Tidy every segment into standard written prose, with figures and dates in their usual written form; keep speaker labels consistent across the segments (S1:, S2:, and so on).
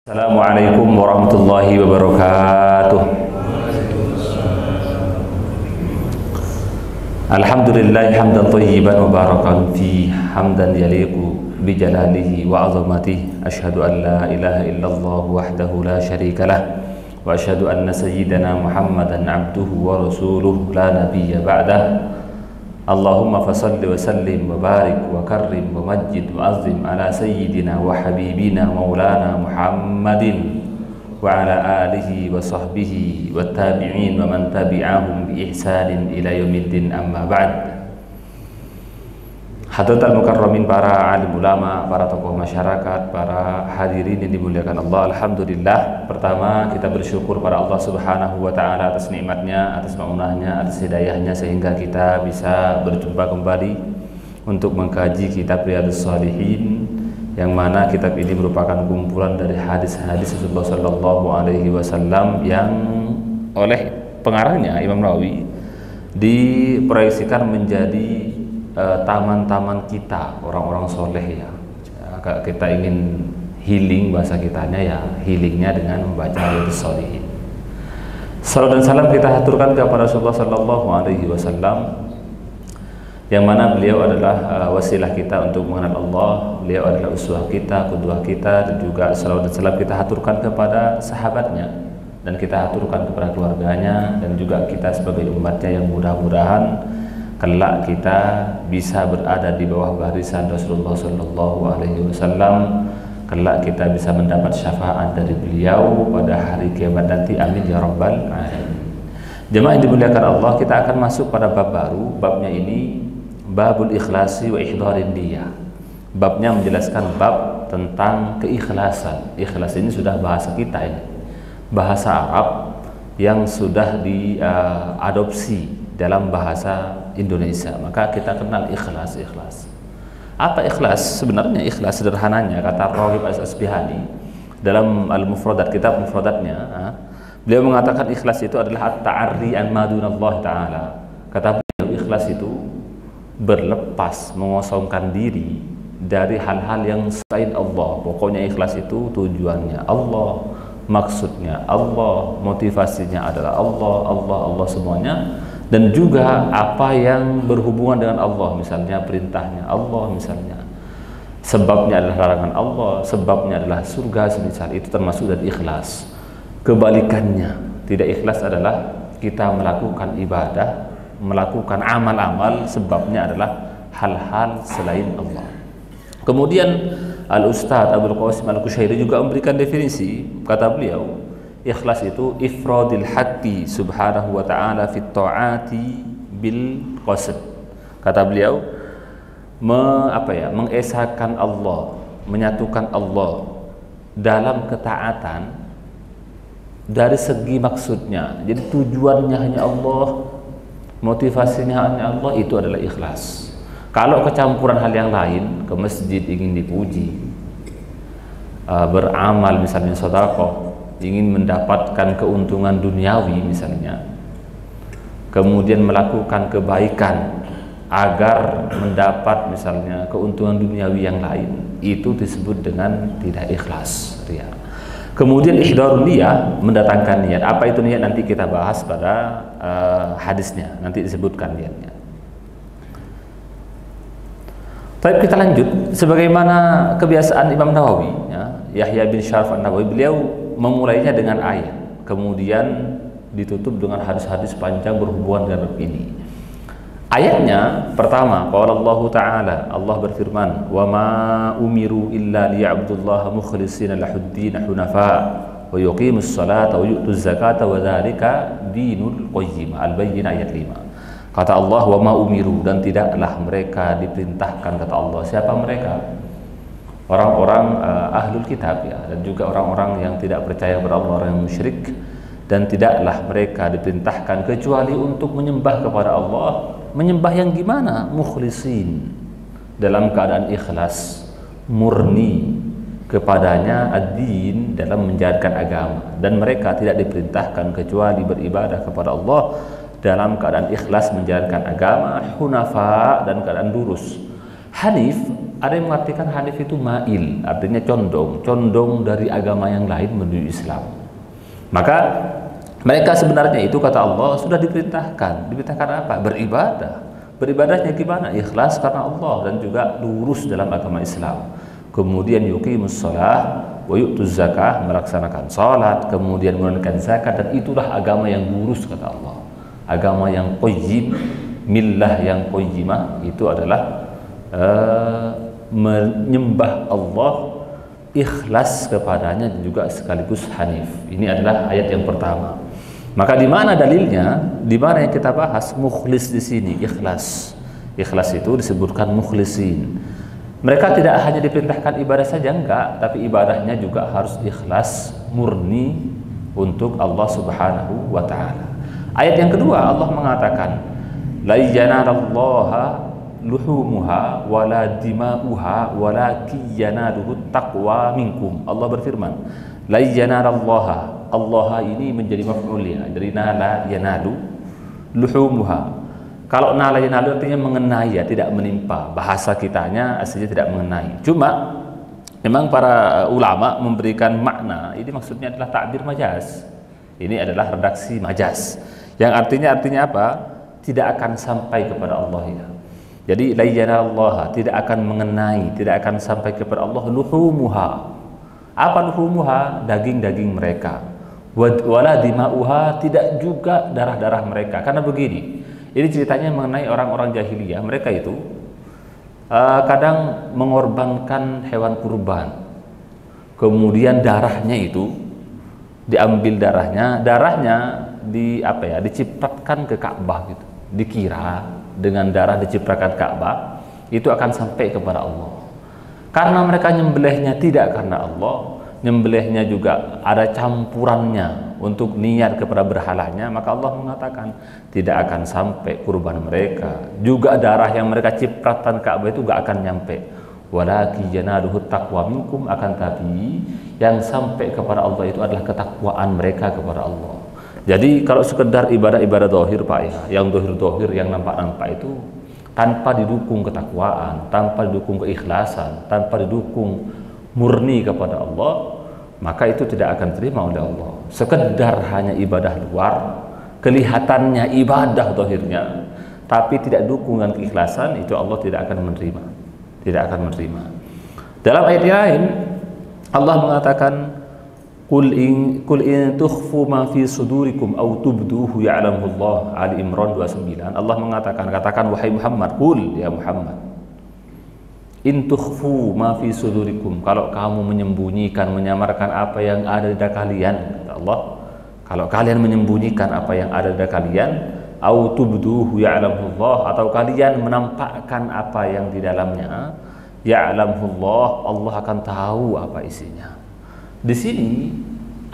S1: Assalamualaikum warahmatullahi wabarakatuh. Alhamdulillah hamdan thayyiban mubarakan fi hamdan yaliqu bi jalalihi wa 'azamatihi. Asyhadu an la ilaha illallah wahdahu la syarika lah wa asyhadu anna sayyidana Muhammadan 'abduhu wa rasuluhu la nabiyya ba'dah. Allahumma fasalli wa sallim wa barik wa karrim wa majid wa azim ala sayyidina wa habibina maulana Muhammadin wa ala alihi wa sahbihi wa tabi'in wa man tabi'ahum bi ihsanin ila yaumiddin, amma ba'd. Hadratal mukarramin, para alim ulama, para tokoh masyarakat, para hadirin yang dimuliakan Allah. Alhamdulillah, pertama kita bersyukur pada Allah Subhanahu wa taala atas nikmatnya, atas maunahnya, atas hidayahnya, sehingga kita bisa berjumpa kembali untuk mengkaji kitab Riyadhus Shalihin, yang mana kitab ini merupakan kumpulan dari hadis-hadis Rasulullah sallallahu alaihi wasallam yang oleh pengarangnya Imam Nawawi diproyeksikan menjadi taman-taman kita, orang-orang soleh ya. Kita ingin healing, bahasa kitanya ya healingnya dengan membaca Riyadhus Shalihin. Salam dan salam kita haturkan kepada Rasulullah sallallahu alaihi wasallam, yang mana beliau adalah wasilah kita untuk mengenal Allah. Beliau adalah uswah kita, qudwah kita, dan juga salam dan salam kita haturkan kepada sahabatnya, dan kita haturkan kepada keluarganya, dan juga kita sebagai umatnya yang mudah-mudahan kelak kita bisa berada di bawah barisan Rasulullah sallallahu alaihi wasallam. Kelak kita bisa mendapat syafaat dari beliau pada hari kiamat nanti, amin ya rabbal alamin. Jemaah yang dimuliakan Allah, kita akan masuk pada bab baru. Babnya ini babul ikhlasi wa ihdharin niyah. Babnya menjelaskan bab tentang keikhlasan. Ikhlas ini sudah bahasa kita ini, bahasa Arab yang sudah diadopsi dalam bahasa Indonesia. Maka kita kenal ikhlas. Apa ikhlas? Sebenarnya ikhlas sederhananya, kata Raghib As-Asbihani dalam Al-Mufradat, kitab mufradatnya, beliau mengatakan ikhlas itu adalah at-ta'arri an madunallah ta'ala. Kata beliau, ikhlas itu berlepas, mengosongkan diri dari hal-hal yang selain Allah. Pokoknya ikhlas itu tujuannya Allah, maksudnya Allah, motivasinya adalah Allah semuanya. Dan juga apa yang berhubungan dengan Allah, misalnya perintahnya Allah, misalnya sebabnya adalah larangan Allah, sebabnya adalah surga, semisal itu termasuk dari ikhlas. Kebalikannya, tidak ikhlas adalah kita melakukan ibadah, melakukan amal-amal, sebabnya adalah hal-hal selain Allah. Kemudian Al-Ustadz Abdul Qasim Al-Kushairi juga memberikan definisi. Kata beliau, ikhlas itu ifradil haqqi subhanahu wa ta'ala fit ta'ati bil qasd. Kata beliau, mengesahkan Allah, menyatukan Allah dalam ketaatan dari segi maksudnya. Jadi tujuannya hanya Allah, motivasinya hanya Allah, itu adalah ikhlas. Kalau kecampuran hal yang lain, ke masjid ingin dipuji, beramal misalnya sedekah, ingin mendapatkan keuntungan duniawi misalnya, kemudian melakukan kebaikan agar mendapat misalnya keuntungan duniawi yang lain, itu disebut dengan tidak ikhlas, riya. Kemudian ihdharun niyah, mendatangkan niat. Apa itu niat? Nanti kita bahas pada hadisnya, nanti disebutkan niatnya. Tapi kita lanjut, sebagaimana kebiasaan Imam Nawawi, ya, Yahya bin Syaraf An-Nawawi, beliau memulainya dengan ayat, kemudian ditutup dengan hadis-hadis panjang berhubungan dengan bab ini. Ayatnya pertama, qala Allah Ta'ala, Allah berfirman, wa ma umiru illa liya'budullaha mukhlishina lahuddin hunafa wa yuqimus salata wa yu'tuz zakata wa dzalika dinul qayyim. Al-Bayyinah ayat 5. Kata Allah, wa ma umiru, dan tidaklah mereka diperintahkan, kata Allah. Siapa mereka? Orang-orang ahlul kitab, ya, dan juga orang-orang yang tidak percaya kepada Allah, orang yang musyrik. Dan tidaklah mereka diperintahkan kecuali untuk menyembah kepada Allah. Menyembah yang gimana? Mukhlisin, dalam keadaan ikhlas, murni kepadanya, ad-din, dalam menjalankan agama. Dan mereka tidak diperintahkan kecuali beribadah kepada Allah dalam keadaan ikhlas menjalankan agama, hunafa, dan keadaan lurus. Hanif, ada yang mengartikan Hanif itu mail, artinya condong dari agama yang lain menuju Islam. Maka mereka sebenarnya itu, kata Allah, sudah diperintahkan apa? Beribadahnya gimana? Ikhlas karena Allah dan juga lurus dalam agama Islam. Kemudian yuqimus shalah wa yu'tuz zakah, melaksanakan salat, kemudian menunaikan zakat, dan itulah agama yang lurus, kata Allah. Agama yang qayyim, millah yang qayyimah, itu adalah menyembah Allah, ikhlas kepadanya, dan juga sekaligus hanif. Ini adalah ayat yang pertama. Maka di mana dalilnya? Di mana yang kita bahas? Mukhlis di sini, ikhlas. Ikhlas itu disebutkan mukhlisin. Mereka tidak hanya diperintahkan ibadah saja, enggak, tapi ibadahnya juga harus ikhlas, murni untuk Allah Subhanahu wa taala. Ayat yang kedua, Allah mengatakan, la yanalallaha luhumuha wala dima'uha walakin yanaluhu taqwa minkum. Allah berfirman, la yanalallaha, Allah ini menjadi maf'ul ya, dari nala yanalu, luhumuha. Kalau nala yanalu artinya mengenai, ya, tidak menimpa. Bahasa kitanya aslinya tidak mengenai. Cuma memang para ulama memberikan makna ini, maksudnya adalah takbir majaz. Ini adalah redaksi majaz yang artinya apa? Tidak akan sampai kepada Allah, ya. Jadi la yanalallaha, tidak akan mengenai, tidak akan sampai kepada Allah, luhumuha. Apa luhumuha? Daging-daging mereka. Wala dima'uha, tidak juga darah-darah mereka. Karena begini, ini ceritanya mengenai orang-orang jahiliyah. Mereka itu kadang mengorbankan hewan kurban. Kemudian darahnya itu diambil, darahnya dicipratkan ke Ka'bah gitu. Dikira dengan darah diciprakan Ka'bah itu akan sampai kepada Allah. Karena mereka nyembelihnya tidak karena Allah, nyembelihnya juga ada campurannya untuk niat kepada berhalanya, maka Allah mengatakan tidak akan sampai kurban mereka. Juga darah yang mereka cipratkan Ka'bah itu gak akan nyampe. Walakin yanaluhu taqwa minkum, akan tapi yang sampai kepada Allah itu adalah ketakwaan mereka kepada Allah. Jadi kalau sekedar ibadah-ibadah dohir, Pak, ya, yang dohir-dohir, yang nampak-nampak itu tanpa didukung ketakwaan, tanpa didukung keikhlasan, tanpa didukung murni kepada Allah, maka itu tidak akan terima oleh Allah. Sekedar hanya ibadah luar, kelihatannya ibadah dohirnya, tapi tidak dukung dengan keikhlasan, itu Allah tidak akan menerima. Tidak akan menerima. Dalam ayat lain Allah mengatakan, Qul in tukhfu ma fi sudurikum aw tubduhu ya'lamullah. Ali Imran 29. Allah mengatakan, katakan wahai Muhammad, qul ya Muhammad, in tukhfu ma fi sudurikum, kalau kamu menyembunyikan, menyamarkan apa yang ada di dada kalian, kata Allah, kalau kalian menyembunyikan apa yang ada di dada kalian, aw tubduhu ya'lamullah, atau kalian menampakkan apa yang di dalamnya, ya'lamullah, Allah akan tahu apa isinya. Di sini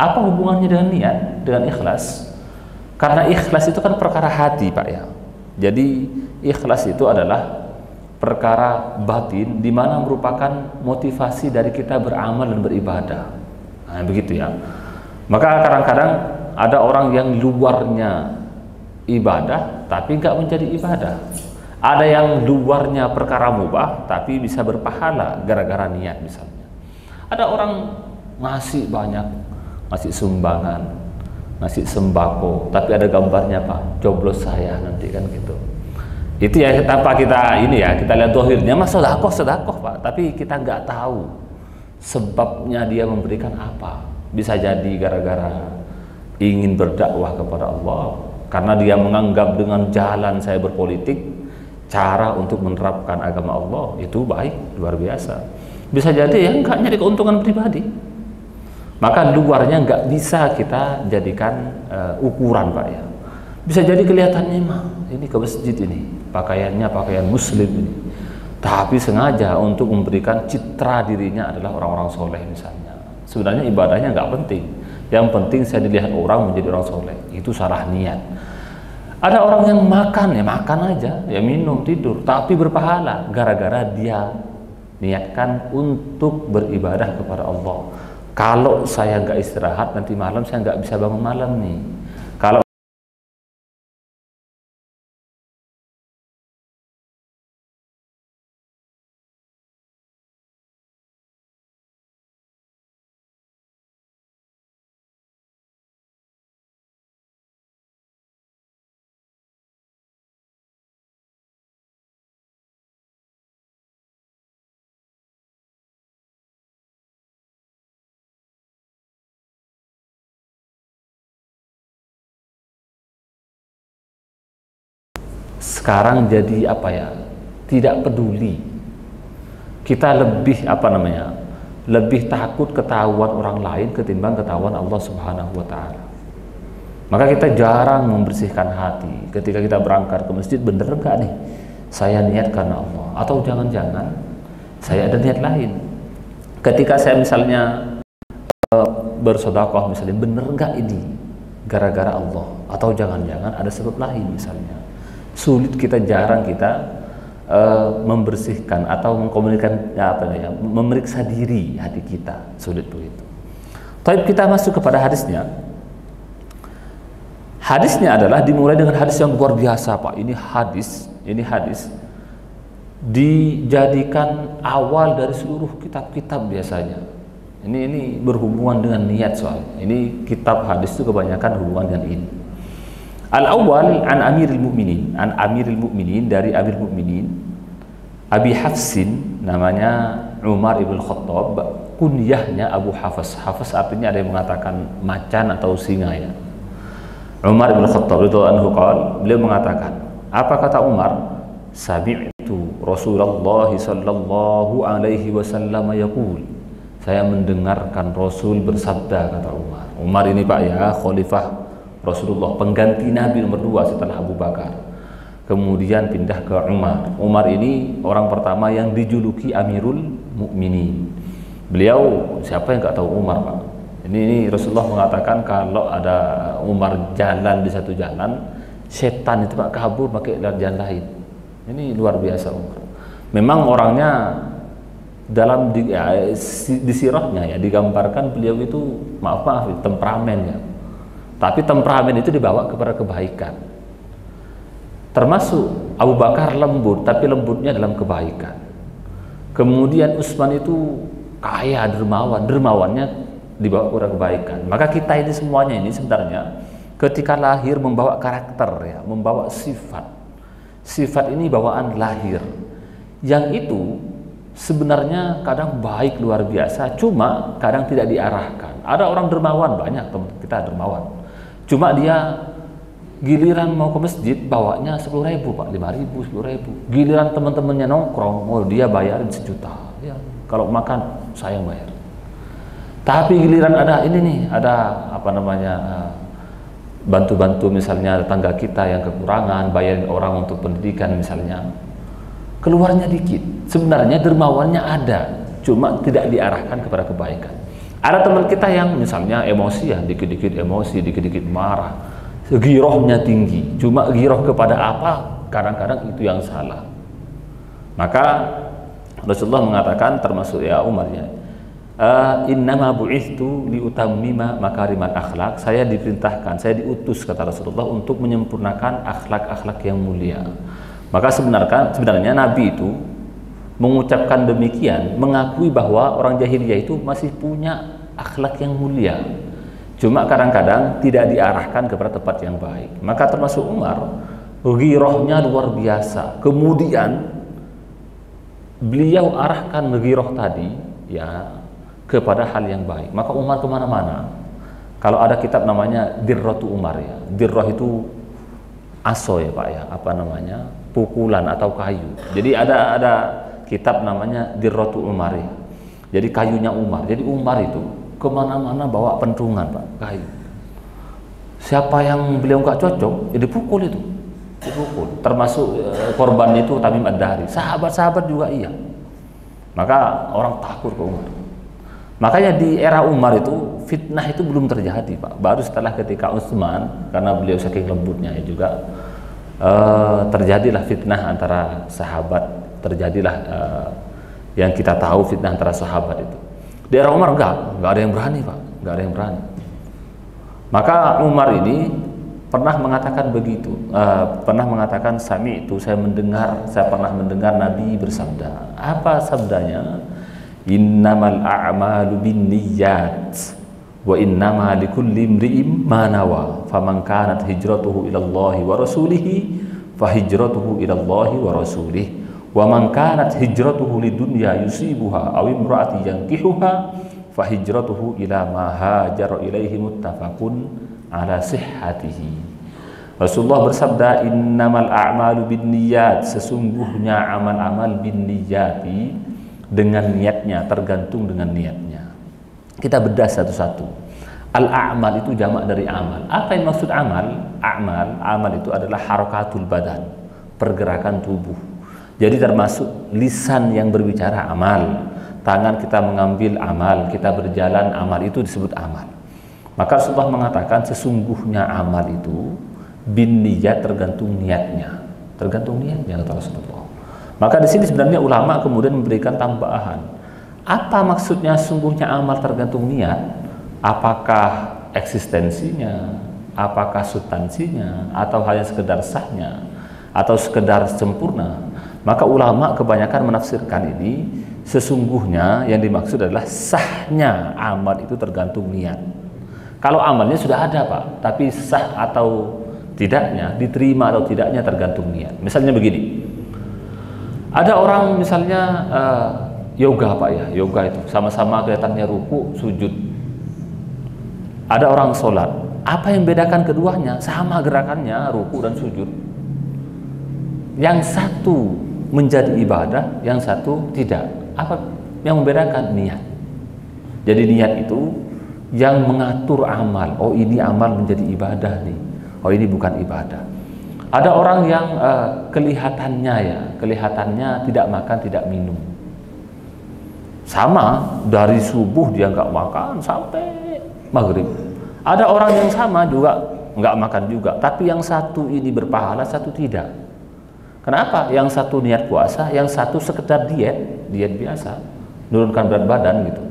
S1: apa hubungannya dengan niat, dengan ikhlas? Karena ikhlas itu kan perkara hati, Pak, ya. Jadi ikhlas itu adalah perkara batin, di mana merupakan motivasi dari kita beramal dan beribadah. Nah, begitu ya. Maka kadang-kadang ada orang yang luarnya ibadah tapi nggak menjadi ibadah. Ada yang luarnya perkara mubah tapi bisa berpahala gara-gara niat misalnya. Ada orang ngasih banyak, ngasih sumbangan, ngasih sembako, tapi ada gambarnya, Pak, coblos saya nanti, kan gitu. Itu ya tanpa kita kita lihat dohirnya, mas sedekah, Pak, tapi kita nggak tahu sebabnya dia memberikan apa. Bisa jadi gara-gara ingin berdakwah kepada Allah, karena dia menganggap dengan jalan saya berpolitik, cara untuk menerapkan agama Allah itu baik, luar biasa. Bisa jadi ya nggak nyari keuntungan pribadi. Maka luarnya nggak bisa kita jadikan ukuran, Pak, ya. Bisa jadi kelihatannya mah ini ke masjid, ini pakaiannya pakaian muslim ini, tapi sengaja untuk memberikan citra dirinya adalah orang-orang soleh misalnya. Sebenarnya ibadahnya nggak penting, yang penting saya dilihat orang menjadi orang soleh, itu salah niat. Ada orang yang makan aja, ya minum, tidur, tapi berpahala gara-gara dia niatkan untuk beribadah kepada Allah. Kalau saya nggak istirahat, nanti malam saya nggak bisa bangun malam nih. Kalau sekarang jadi apa ya, tidak peduli. Kita lebih lebih takut ketahuan orang lain ketimbang ketahuan Allah Subhanahu wa Ta'ala. Maka kita jarang membersihkan hati ketika kita berangkat ke masjid. Bener enggak nih saya niat karena Allah, atau jangan-jangan saya ada niat lain. Ketika saya misalnya bersedekah misalnya, bener enggak ini gara-gara Allah, atau jangan-jangan ada sebab lain misalnya. Sulit, jarang kita membersihkan atau mengkomunikasikan memeriksa diri hati kita, sulit begitu. Tapi kita masuk kepada hadisnya. Hadisnya adalah dimulai dengan hadis yang luar biasa, Pak. Ini hadis dijadikan awal dari seluruh kitab-kitab biasanya. Ini berhubungan dengan niat soalnya. Ini kitab hadis itu kebanyakan hubungan dengan ini. Al-awwal an Amiril Mu'minin, dari Amir Mu'minin Abi Hafsin, namanya Umar ibn Khattab, kunyahnya Abu Hafs. Hafs artinya ada yang mengatakan macan atau singa ya. Umar ibn Khattab itu beliau mengatakan, apa kata Umar? Sami'tu Rasulullah sallallahu alaihi wasallam yaqul. Saya mendengarkan Rasul bersabda, kata Umar. Umar ini Pak ya, khalifah Rasulullah, pengganti Nabi nomor 2 setelah Abu Bakar. Kemudian pindah ke Umar. Umar ini orang pertama yang dijuluki Amirul Mukminin. Beliau, siapa yang nggak tahu Umar, Pak? Ini Rasulullah mengatakan kalau ada Umar jalan di satu jalan, setan itu Pak kabur pakai jalan lain. Ini luar biasa Umar. Memang orangnya dalam di sirahnya ya digambarkan beliau itu maaf temperamen ya. Tapi temperamen itu dibawa kepada kebaikan. Termasuk Abu Bakar lembut, tapi lembutnya dalam kebaikan. Kemudian Utsman itu kaya, dermawannya dibawa kepada kebaikan. Maka kita ini semuanya ini sebenarnya ketika lahir membawa karakter ya, membawa sifat. Sifat ini bawaan lahir. Yang itu sebenarnya kadang baik luar biasa, cuma kadang tidak diarahkan. Ada orang dermawan, banyak teman kita dermawan. Cuma dia giliran mau ke masjid bawanya 10.000 Pak, 5.000, 10.000. Giliran teman-temannya nongkrong, oh dia bayarin 1 juta. Ya, kalau makan saya yang bayar. Tapi giliran ada ini nih, ada bantu-bantu misalnya tetangga kita yang kekurangan, bayarin orang untuk pendidikan misalnya, keluarnya dikit. Sebenarnya dermawannya ada, cuma tidak diarahkan kepada kebaikan. Ada teman kita yang misalnya emosi ya, dikit-dikit emosi, dikit-dikit marah, girohnya tinggi, cuma giroh kepada apa, kadang-kadang itu yang salah. Maka Rasulullah mengatakan, termasuk ya Umar ya, innama bu'ithtu liutammima makarimal akhlak. Saya diperintahkan, saya diutus kata Rasulullah untuk menyempurnakan akhlak-akhlak yang mulia. Maka sebenarnya Nabi itu mengucapkan demikian, mengakui bahwa orang jahiliyah itu masih punya akhlak yang mulia, cuma kadang-kadang tidak diarahkan kepada tempat yang baik. Maka termasuk Umar, ghirahnya luar biasa. Kemudian beliau arahkan ghirah tadi ya kepada hal yang baik. Maka Umar kemana-mana. Kalau ada kitab namanya Dirratu Umar ya, dirrah itu aso ya Pak ya, pukulan atau kayu. Jadi ada kitab namanya Dirratu Umar ya. Jadi kayunya Umar. Jadi Umar itu kemana-mana bawa pentungan Pak, kayu. Siapa yang beliau nggak cocok, ya dipukul itu, dipukul. Termasuk korban itu Tamim Ad-Dari. Sahabat-sahabat juga iya. Maka orang takut ke Umar. Makanya di era Umar itu fitnah itu belum terjadi Pak. Baru setelah ketika Utsman, karena beliau saking lembutnya ya juga, terjadilah fitnah antara sahabat. Terjadilah yang kita tahu fitnah antara sahabat itu. Di era Umar enggak ada yang berani Pak, enggak ada yang berani. Maka Umar ini pernah mengatakan begitu, pernah mengatakan sami'tu, saya pernah mendengar Nabi bersabda. Apa sabdanya? Innamal a'malu binniyat wa innama likulli imri'in ma nawa. Faman kanat hijratuhu ila Allah wa rasulihi fa hijratuhu ila Allah wa rasulihi. Wa man kanat hijratuhu lidunya yusibuha aw imra'ati yankihuha fa hijratuhu ila ma hajara ilaihi muttafaqun ala sihhatihi. Rasulullah bersabda, innamal a'malu binniyat, sesungguhnya amal-amal binniyati, dengan niatnya, tergantung dengan niatnya. Kita bedah satu-satu. Al-a'mal itu jamak dari amal. Apa yang maksud amal? Amal itu adalah harakatul badan, pergerakan tubuh. Jadi termasuk lisan yang berbicara amal, tangan kita mengambil amal, kita berjalan amal, itu disebut amal. Maka Rasulullah mengatakan sesungguhnya amal itu bin niyat, tergantung niatnya, kata Rasulullah. Maka di sini sebenarnya ulama kemudian memberikan tambahan. Apa maksudnya sungguhnya amal tergantung niat? Apakah eksistensinya, apakah substansinya, atau hanya sekedar sahnya, atau sekedar sempurna? Maka ulama kebanyakan menafsirkan ini sesungguhnya yang dimaksud adalah sahnya amal itu tergantung niat. Kalau amalnya sudah ada Pak, tapi sah atau tidaknya, diterima atau tidaknya tergantung niat. Misalnya begini, ada orang misalnya yoga Pak ya, yoga itu sama-sama kelihatannya ruku, sujud. Ada orang sholat, apa yang membedakan keduanya? Sama gerakannya, ruku dan sujud. Yang satu menjadi ibadah, yang satu tidak. Apa yang membedakan? Niat. Jadi niat itu yang mengatur amal. Oh, ini amal menjadi ibadah nih. Oh, ini bukan ibadah. Ada orang yang kelihatannya tidak makan, tidak minum. Sama, dari subuh dia nggak makan sampai maghrib. Ada orang yang sama juga nggak makan juga, tapi yang satu ini berpahala, satu tidak. Kenapa? Yang satu niat puasa, yang satu sekedar diet biasa, menurunkan berat badan gitu.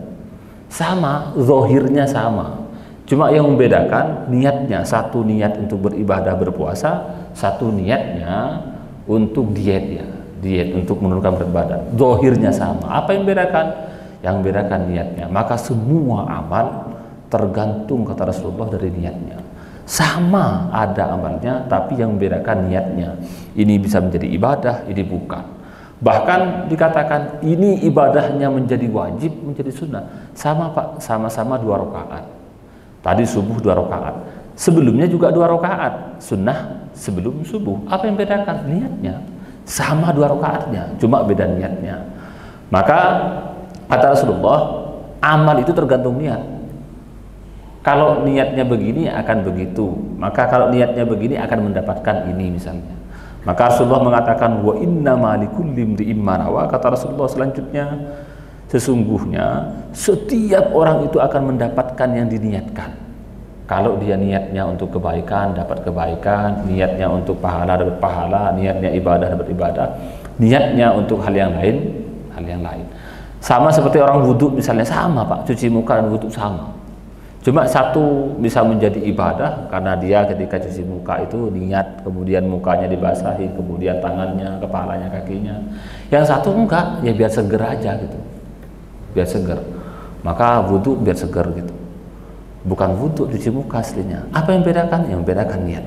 S1: Sama, zohirnya sama. Cuma yang membedakan niatnya, satu niat untuk beribadah berpuasa, satu niatnya untuk diet ya, diet untuk menurunkan berat badan. Zohirnya sama. Apa yang membedakan? Yang membedakan niatnya. Maka semua amal tergantung kata Rasulullah dari niatnya. Sama ada amalnya, tapi yang membedakan niatnya. Ini bisa menjadi ibadah, ini bukan. Bahkan dikatakan ini ibadahnya menjadi wajib, menjadi sunnah. Sama Pak, sama-sama 2 rakaat. Tadi subuh 2 rakaat, sebelumnya juga 2 rakaat, sunnah sebelum subuh. Apa yang bedakan? Niatnya. Sama 2 rakaatnya, cuma beda niatnya. Maka kata Rasulullah, amal itu tergantung niat. Kalau niatnya begini akan begitu, maka kalau niatnya begini akan mendapatkan ini misalnya. Maka Rasulullah mengatakan wa inna likulli imri'in ma nawa. Kata Rasulullah selanjutnya, sesungguhnya setiap orang itu akan mendapatkan yang diniatkan. Kalau dia niatnya untuk kebaikan, dapat kebaikan. Niatnya untuk pahala, dapat pahala. Niatnya ibadah, dapat ibadah. Niatnya untuk hal yang lain, hal yang lain. Sama seperti orang wudhu misalnya, sama Pak, cuci muka dan wudhu sama. Cuma satu bisa menjadi ibadah karena dia ketika cuci muka itu niat, kemudian mukanya dibasahi, kemudian tangannya, kepalanya, kakinya. Yang satu enggak, ya biar seger aja gitu, biar seger. Maka wudhu biar seger gitu. Bukan wudhu, cuci muka aslinya. Apa yang membedakan? Yang membedakan niat.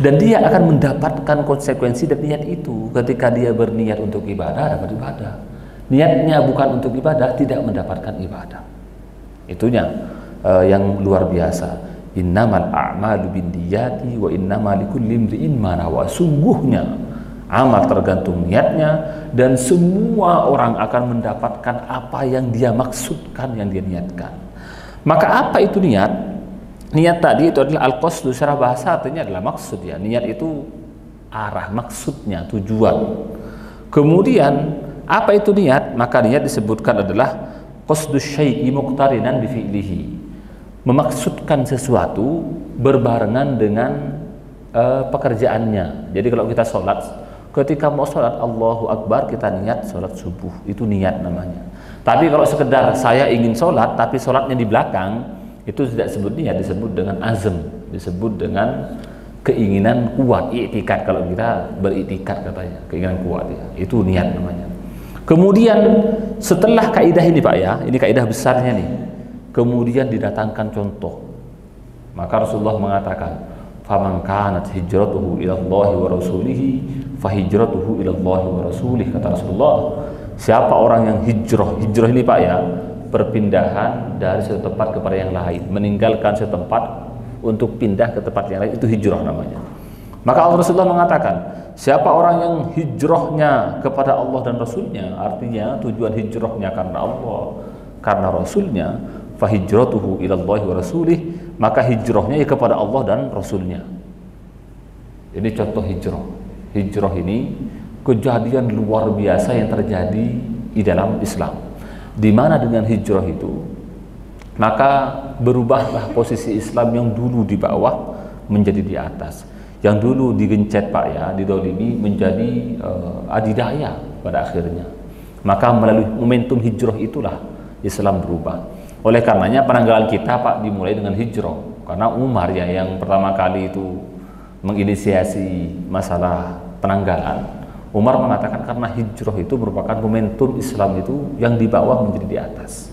S1: Dan dia akan mendapatkan konsekuensi dari niat itu. Ketika dia berniat untuk ibadah, dapat ibadah. Niatnya bukan untuk ibadah, tidak mendapatkan ibadah. Itunya yang luar biasa. Innamal a'malu binniyati wa innamal likulli imri'in ma nawa. Sungguhnya amal tergantung niatnya, dan semua orang akan mendapatkan apa yang dia maksudkan, yang dia niatkan. Maka apa itu niat? Niat tadi itu adalah al-qasdu, secara bahasa artinya adalah maksud ya. Niat itu arah, maksudnya, tujuan. Kemudian apa itu niat? Maka niat disebutkan adalah qasdu syai'i muqtarinan bi fi'lihi. Memaksudkan sesuatu berbarengan dengan pekerjaannya. Jadi kalau kita sholat, ketika mau sholat Allahu Akbar, kita niat sholat subuh, itu niat namanya. Tapi kalau sekedar saya ingin sholat tapi sholatnya di belakang, itu tidak disebut niat, disebut dengan azm, disebut dengan keinginan kuat, i'tikad. Kalau kita beriktikad katanya, keinginan kuat ya, itu niat namanya. Kemudian setelah kaidah ini Pak ya, ini kaidah besarnya nih, kemudian didatangkan contoh. Maka Rasulullah mengatakan, faman kanat hijratuhu ila Allahi wa rasulihi fa hijratuhu ila Allahi wa rasulihi. Kata Rasulullah, siapa orang yang hijrah, hijrah ini Pak ya, perpindahan dari satu tempat kepada yang lain, meninggalkan satu tempat untuk pindah ke tempat yang lain, itu hijrah namanya. Maka Allah Rasulullah mengatakan, siapa orang yang hijrahnya kepada Allah dan Rasulnya, artinya tujuan hijrahnya karena Allah, karena Rasulnya, fahijratuhu ilallahi wa rasulih, maka hijrahnya ya kepada Allah dan Rasulnya. Ini contoh hijrah. Hijrah ini kejadian luar biasa yang terjadi di dalam Islam, di mana dengan hijrah itu maka berubahlah posisi Islam yang dulu di bawah menjadi di atas, yang dulu digencet Pak ya, didolimi, menjadi adidaya pada akhirnya. Maka melalui momentum hijrah itulah Islam berubah. Oleh karenanya penanggalan kita Pak dimulai dengan hijrah, karena Umar ya yang pertama kali itu menginisiasi masalah penanggalan. Umar mengatakan karena hijrah itu merupakan momentum Islam itu yang di bawah menjadi di atas.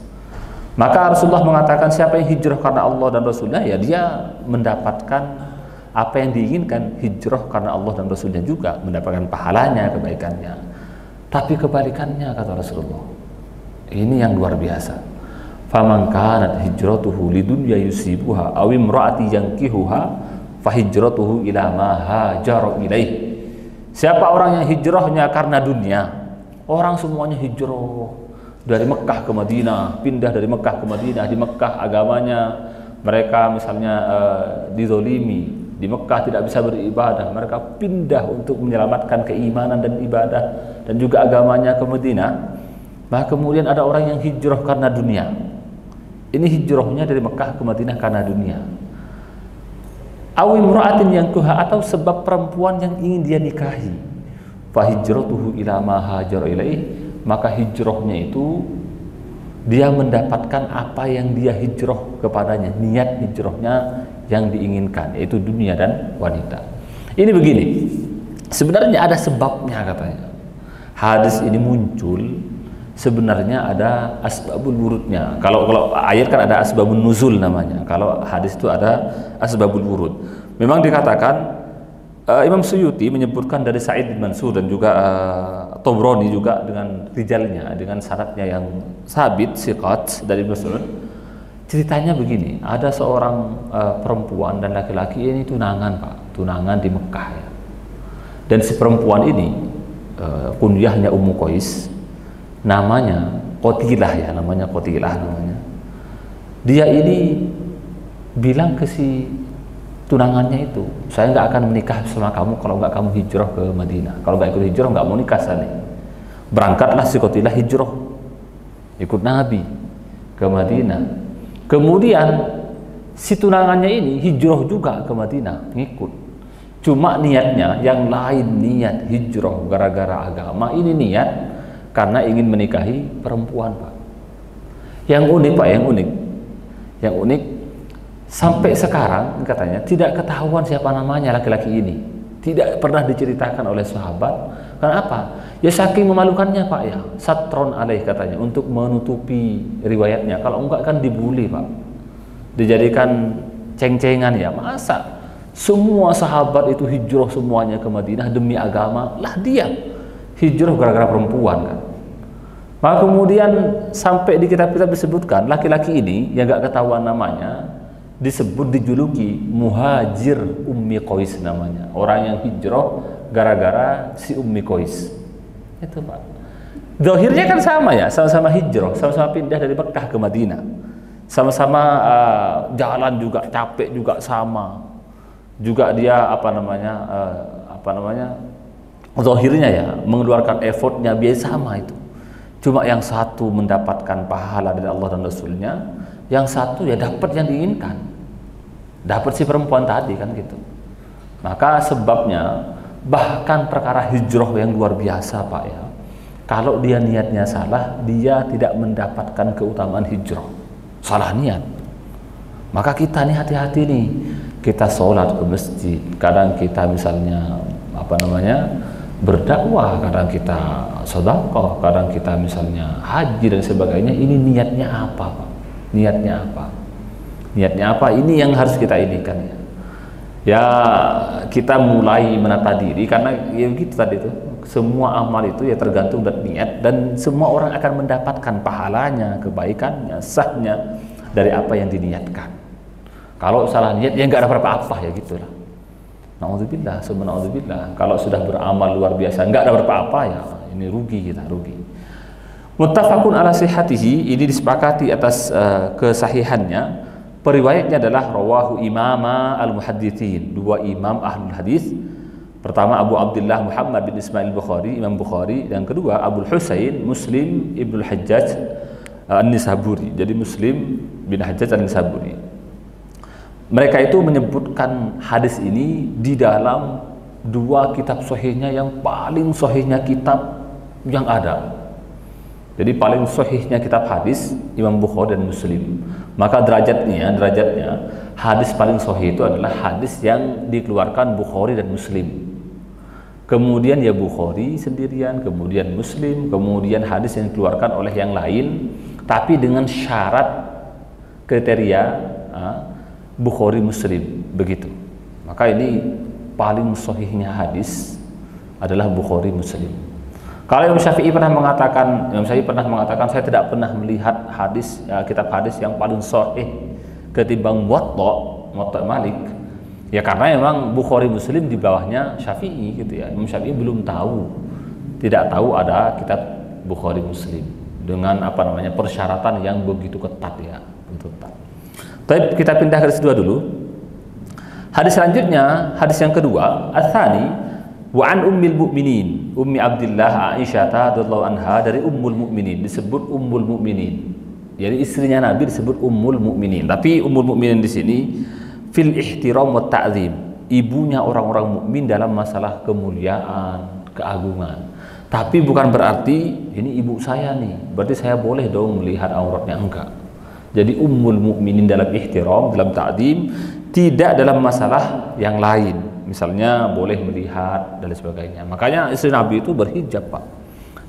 S1: Maka Rasulullah mengatakan siapa yang hijrah karena Allah dan Rasulnya, ya dia mendapatkan apa yang diinginkan. Hijrah karena Allah dan Rasulnya juga mendapatkan pahalanya, kebaikannya. Tapi kebalikannya kata Rasulullah, ini yang luar biasa. Faman kanat hijratuhu lidunya yusibuha aw imraati yankihuha fahijratuhu ila ma hajara ilaih. Siapa orang yang hijrahnya karena dunia, orang semuanya hijrah dari Mekah ke Madinah, pindah dari Mekah ke Madinah. Di Mekah agamanya mereka misalnya dizolimi, di Mekah tidak bisa beribadah, mereka pindah untuk menyelamatkan keimanan dan ibadah dan juga agamanya ke Madinah. Maka kemudian ada orang yang hijrah karena dunia. Ini hijrahnya dari Mekah ke Madinah karena dunia. Awi imra'atin yankuha, atau sebab perempuan yang ingin dia nikahi. Fa hijratuhu ila ma hajara ilaih, maka hijrahnya itu dia mendapatkan apa yang dia hijrah kepadanya, niat hijrahnya yang diinginkan, yaitu dunia dan wanita. Ini begini, sebenarnya ada sebabnya katanya. Hadis ini muncul sebenarnya ada asbabul wurudnya. Kalau ayat kan ada asbabun nuzul namanya. Kalau hadis itu ada asbabul wurud. Memang dikatakan Imam Suyuti menyebutkan dari Sa'id bin Mansur dan juga Tobroni juga dengan rijalnya, dengan sanadnya yang sabit, siqat dari Ibnu Mas'ud. Ceritanya begini, ada seorang perempuan dan laki-laki ini tunangan Pak, tunangan di Mekah ya. Dan si perempuan ini kunyahnya Ummu Qais, namanya Qatilah ya, namanya Qatilah namanya. Dia ini bilang ke si tunangannya itu, saya nggak akan menikah sama kamu kalau nggak kamu hijrah ke Madinah. Kalau nggak ikut hijrah nggak mau nikah sana. Berangkatlah si Qatilah hijrah, ikut Nabi ke Madinah. Kemudian si tunangannya ini hijrah juga ke Madinah, ngikut. Cuma niatnya yang lain, niat hijrah gara-gara agama, ini niat karena ingin menikahi perempuan Pak. Yang unik Pak, yang unik sampai sekarang katanya tidak ketahuan siapa namanya laki-laki ini, tidak pernah diceritakan oleh sahabat. Karena apa? Ya saking memalukannya Pak ya, satron alaih katanya, untuk menutupi riwayatnya. Kalau enggak kan dibully Pak, dijadikan ceng-cengan ya. Masa semua sahabat itu hijrah semuanya ke Madinah demi agama, lah dia hijrah gara-gara perempuan kan. Maka kemudian sampai di kitab-kitab disebutkan laki-laki ini yang gak ketahuan namanya disebut, dijuluki Muhajir Ummi Qais namanya, orang yang hijrah gara-gara si Ummi Qais itu Pak. Zahirnya kan sama ya, sama-sama hijrah, sama-sama pindah dari Mekah ke Madinah, sama-sama jalan juga capek juga sama, juga dia zahirnya ya mengeluarkan effortnya biasa sama itu. Cuma yang satu mendapatkan pahala dari Allah dan Rasulnya, yang satu ya dapat yang diinginkan, dapat si perempuan tadi kan gitu. Maka sebabnya bahkan perkara hijrah yang luar biasa Pak ya, kalau dia niatnya salah, dia tidak mendapatkan keutamaan hijrah, salah niat. Maka kita nih hati-hati nih, kita sholat ke masjid, kadang kita misalnya berdakwah, kadang kita sedekah, kadang kita misalnya haji dan sebagainya. Ini niatnya apa Pak? Niatnya apa? Niatnya apa? Ini yang harus kita inikan ya. Ya kita mulai menata diri, karena ya gitu tadi itu, semua amal itu ya tergantung dari niat, dan semua orang akan mendapatkan pahalanya, kebaikannya, sahnya dari apa yang diniatkan. Kalau salah niat ya nggak ada apa-apa ya gitulah. Naudzubillah, subhanallah. Kalau sudah beramal luar biasa nggak dapat apa-apa ya ini rugi kita, rugi. Muttafaqun ala sihhatihi, ini disepakati atas kesahihannya. Periwayatnya adalah rawahu imama al-muhadditsin, dua imam ahlul hadis. Pertama Abu Abdullah Muhammad bin Ismail Bukhari, Imam Bukhari, dan kedua Abu Husain Muslim ibnul Hajjaj An-Nisaburi. Jadi Muslim bin Hajjaj An-Nisaburi. Mereka itu menyebutkan hadis ini di dalam dua kitab sahihnya yang paling sahihnya kitab yang ada. Jadi paling sahihnya kitab hadis Imam Bukhari dan Muslim. Maka derajatnya hadis paling sahih itu adalah hadis yang dikeluarkan Bukhari dan Muslim. Kemudian ya Bukhari sendirian, kemudian Muslim, kemudian hadis yang dikeluarkan oleh yang lain, tapi dengan syarat kriteria Bukhari Muslim begitu. Maka ini paling sahihnya hadis adalah Bukhari Muslim. Kalau Imam Syafi'i pernah mengatakan saya tidak pernah melihat hadis kitab hadis yang paling sahih ketimbang Muwatta Malik. Ya karena memang Bukhari Muslim di bawahnya Syafi'i gitu ya. Imam Syafi'i tidak tahu ada kitab Bukhari Muslim dengan persyaratan yang begitu ketat ya, begitu ketat. Tapi kita pindah ke hadis kedua dulu. Hadis selanjutnya, hadis yang kedua, ats-tsani wa an ummil mukminin, Ummi Abdillah Aisyah radhiyallahu anha, dari Ummul Mukminin, disebut Ummul Mukminin. Jadi istrinya Nabi disebut Ummul Mukminin. Tapi Ummul Mukminin di sini fil ihtiram wa ta'zim, ibunya orang-orang mukmin dalam masalah kemuliaan, keagungan. Tapi bukan berarti ini ibu saya nih, berarti saya boleh dong melihat auratnya, enggak. Jadi Ummul Mukminin dalam ihtiram, dalam ta'zim, tidak dalam masalah yang lain. Misalnya boleh melihat dan sebagainya. Makanya istri Nabi itu berhijab, Pak.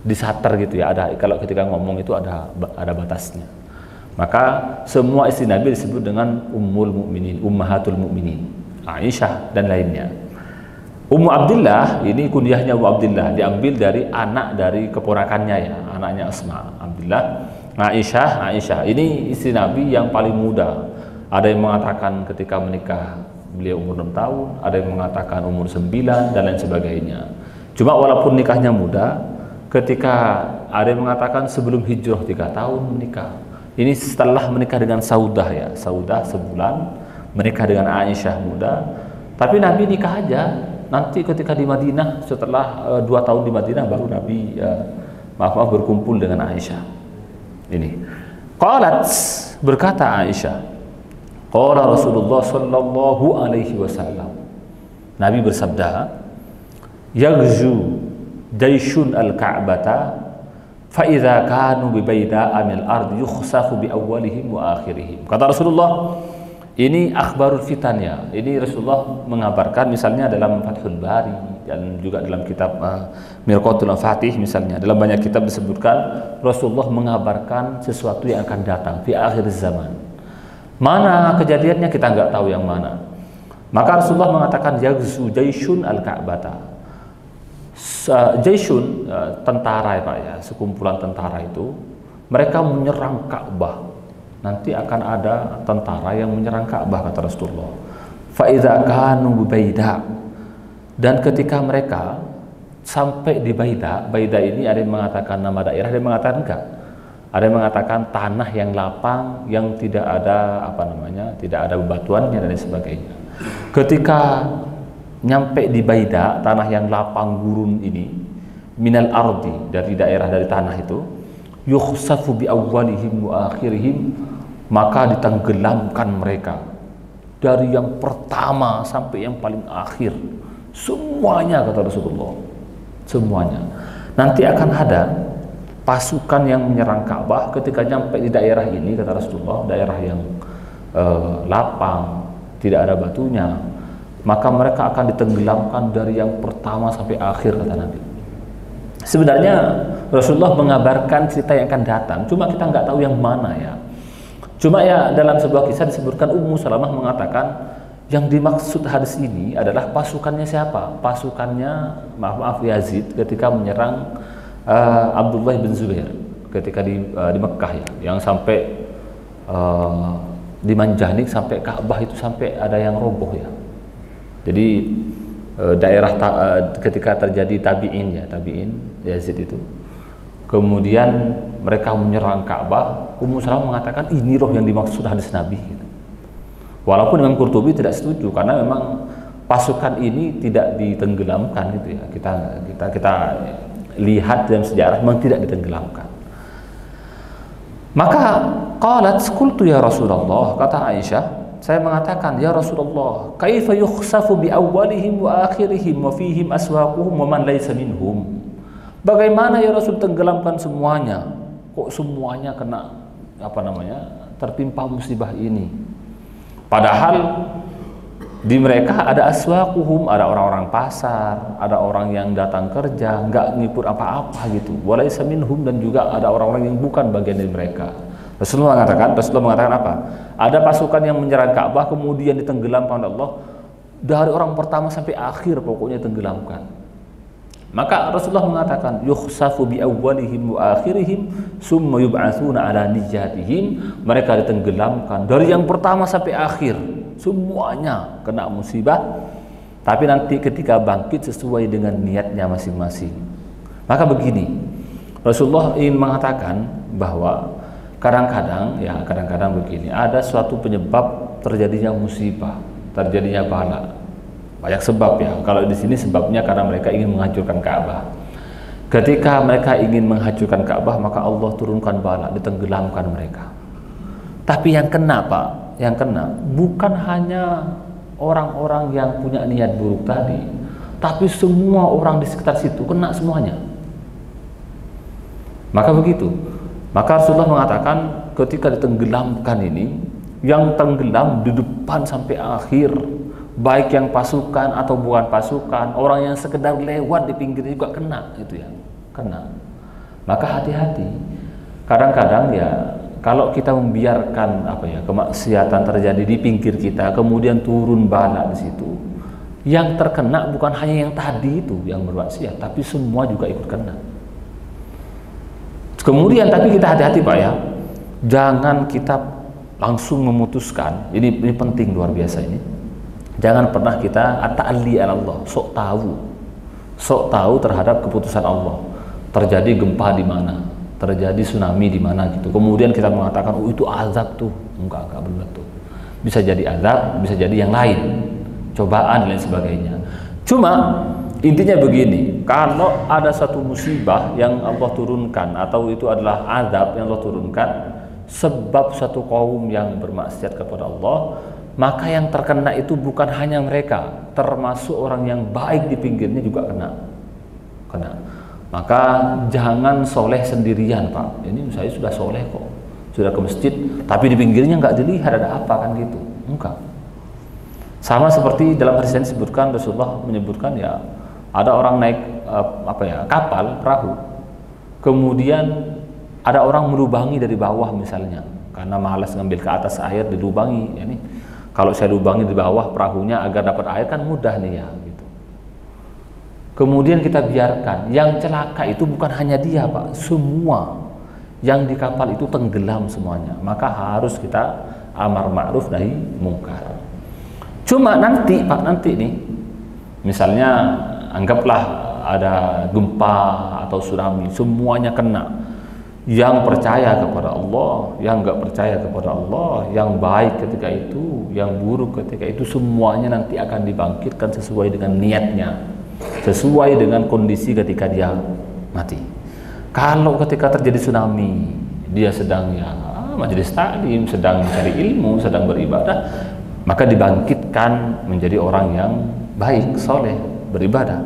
S1: Disatar gitu ya, ada kalau ketika ngomong itu ada batasnya. Maka semua istri Nabi disebut dengan Ummul Mukminin, Ummahatul Mukminin, Aisyah dan lainnya. Ummu Abdillah, ini kunyahnya Ummu Abdillah, diambil dari anak dari keponakannya ya, anaknya Asma, Abdillah. Aisyah ini istri Nabi yang paling muda. Ada yang mengatakan ketika menikah beliau umur 6 tahun, ada yang mengatakan umur 9 dan lain sebagainya. Cuma walaupun nikahnya muda, ketika ada yang mengatakan sebelum hijrah 3 tahun menikah. Ini setelah menikah dengan Saudah ya, Saudah sebulan, menikah dengan Aisyah muda. Tapi Nabi nikah aja. Nanti ketika di Madinah, setelah 2 tahun di Madinah baru Nabi berkumpul dengan Aisyah. Ini qalat, berkata Aisyah, qala Rasulullah sallallahu alaihi wasallam, Nabi bersabda, yaghzu jayshun al-ka'bata fa idza kanu bi bayda'a min al-ard yukhsafu bi awwalihim wa akhirihim. Kata Rasulullah, ini akhbarul fitan ya. Ini Rasulullah mengabarkan misalnya dalam Fathul Bari dan juga dalam kitab Mirqatul Fatih misalnya. Dalam banyak kitab disebutkan Rasulullah mengabarkan sesuatu yang akan datang di akhir zaman. Mana kejadiannya kita nggak tahu yang mana. Maka Rasulullah mengatakan yaghzu jayshun al-ka'bata. Jayshun tentara ya Pak ya, sekumpulan tentara itu mereka menyerang Ka'bah. Nanti akan ada tentara yang menyerang Ka'bah, kata Rasulullah. Fa idza kanu baida, dan ketika mereka sampai di Baida ini ada yang mengatakan nama daerah, ada yang mengatakan enggak. Ada yang mengatakan tanah yang lapang yang tidak ada tidak ada bebatuannya dan sebagainya. Ketika nyampe di Baida, tanah yang lapang gurun ini, minal ardi, dari daerah dari tanah itu, yukhsafu bi awwalihim wa akhirihim, maka ditenggelamkan mereka dari yang pertama sampai yang paling akhir, semuanya, kata Rasulullah, semuanya. Nanti akan ada pasukan yang menyerang Ka'bah ketika nyampe di daerah ini, kata Rasulullah, daerah yang lapang, tidak ada batunya, maka mereka akan ditenggelamkan dari yang pertama sampai akhir, kata Nabi. Sebenarnya Rasulullah mengabarkan cerita yang akan datang, cuma kita nggak tahu yang mana ya. Cuma ya dalam sebuah kisah disebutkan Ummu Salamah mengatakan yang dimaksud hadis ini adalah pasukannya siapa? Pasukannya maaf Yazid ketika menyerang Abdullah bin Zubair ketika di Mekah ya, yang sampai di Manjanik sampai Ka'bah itu sampai ada yang roboh ya. Jadi ketika terjadi tabi'in Yazid itu, kemudian mereka menyerang Ka'bah. Ummu Salamah mengatakan ini roh yang dimaksud hadis Nabi gitu. Walaupun Imam Qurtubi tidak setuju karena memang pasukan ini tidak ditenggelamkan gitu ya. Kita lihat dalam sejarah memang tidak ditenggelamkan. Maka qalat qultu ya Rasulullah, kata Aisyah, saya mengatakan ya Rasulullah, kaifa yukhsafu bi awwalihim wa akhirihim wa fihim aswaquhum wa man laysa minhum. Bagaimana ya Rasul tenggelamkan semuanya? Kok semuanya kena tertimpa musibah ini? Padahal di mereka ada aswaquhum, ada orang-orang pasar, ada orang yang datang kerja, nggak ngikut apa-apa gitu. Walaysa minhum, dan juga ada orang-orang yang bukan bagian dari mereka. Rasulullah mengatakan apa? Ada pasukan yang menyerang Ka'bah kemudian ditenggelamkan oleh Allah. Dari orang pertama sampai akhir pokoknya tenggelamkan. Maka Rasulullah mengatakan yukhsafu bi awwalihim wa akhirihim summa yub'atsuna ala nijatihim. Mereka ditenggelamkan dari yang pertama sampai akhir. Semuanya kena musibah, tapi nanti ketika bangkit sesuai dengan niatnya masing-masing. Maka begini, Rasulullah ingin mengatakan bahwa kadang-kadang begini, ada suatu penyebab terjadinya musibah, terjadinya bala. Banyak sebab ya. Kalau di sini sebabnya karena mereka ingin menghancurkan Ka'bah. Ketika mereka ingin menghancurkan Ka'bah, maka Allah turunkan bala, ditenggelamkan mereka. Tapi yang kena Pak, yang kena bukan hanya orang-orang yang punya niat buruk tadi, tapi semua orang di sekitar situ kena semuanya. Maka begitu. Maka Rasulullah mengatakan ketika ditenggelamkan ini, yang tenggelam di depan sampai akhir, baik yang pasukan atau bukan pasukan, orang yang sekedar lewat di pinggir juga kena, itu ya, kena. Maka hati-hati. Kadang-kadang ya, kalau kita membiarkan kemaksiatan terjadi di pinggir kita, kemudian turun bala di situ, yang terkena bukan hanya yang tadi itu yang bermaksiat, tapi semua juga ikut kena. Kemudian tapi kita hati-hati Pak ya, jangan kita langsung memutuskan. Ini penting, luar biasa ini. Jangan pernah kita at-ta'alli ala Allah, sok tahu terhadap keputusan Allah. Terjadi gempa di mana, terjadi tsunami di mana gitu. Kemudian kita mengatakan, oh itu azab tuh. Enggak betul. Bisa jadi azab, bisa jadi yang lain, cobaan dan lain sebagainya. Cuma intinya begini, kalau ada satu musibah yang Allah turunkan atau itu adalah azab yang Allah turunkan sebab satu kaum yang bermaksiat kepada Allah, maka yang terkena itu bukan hanya mereka, termasuk orang yang baik di pinggirnya juga kena. Maka jangan soleh sendirian Pak. Ini saya sudah soleh kok, sudah ke masjid, tapi di pinggirnya nggak dilihat ada apa kan gitu. Enggak. Sama seperti dalam hadis yang disebutkan, Rasulullah menyebutkan ya, ada orang naik kapal, perahu, kemudian ada orang melubangi dari bawah misalnya, karena malas ngambil ke atas air, dilubangi. Ya nih, kalau saya lubangi di bawah perahunya agar dapat air kan mudah nih ya. Gitu. Kemudian kita biarkan, yang celaka itu bukan hanya dia Pak, semua yang di kapal itu tenggelam semuanya. Maka harus kita amar ma'ruf nahi mungkar. Cuma nanti Pak, nih, misalnya anggaplah ada gempa atau tsunami, semuanya kena. Yang percaya kepada Allah, yang enggak percaya kepada Allah, yang baik ketika itu, yang buruk ketika itu, semuanya nanti akan dibangkitkan sesuai dengan niatnya, sesuai dengan kondisi ketika dia mati. Kalau ketika terjadi tsunami, dia sedang majelis taklim, sedang mencari ilmu, sedang beribadah, maka dibangkitkan menjadi orang yang baik, soleh, beribadah.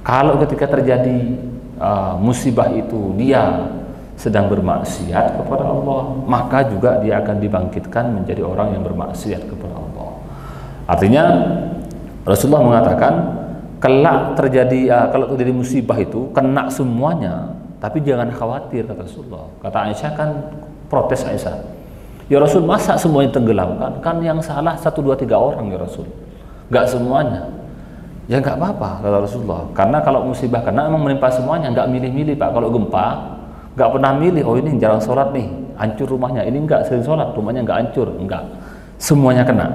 S1: Kalau ketika terjadi musibah itu dia sedang bermaksiat kepada Allah, maka juga dia akan dibangkitkan menjadi orang yang bermaksiat kepada Allah. Artinya Rasulullah mengatakan kelak terjadi kalau terjadi musibah itu kena semuanya, tapi jangan khawatir, kata Rasulullah. Kata Aisyah, kan protes Aisyah, ya Rasul, masa semuanya tenggelamkan? Kan yang salah 1, 2, 3 orang ya Rasul, nggak semuanya. Ya nggak apa-apa, kata Rasulullah, karena kalau musibah kena memang menimpa semuanya, nggak milih-milih Pak. Kalau gempa nggak pernah milih, oh ini jarang sholat nih, hancur rumahnya. Ini nggak sering sholat, rumahnya nggak hancur, nggak, semuanya kena.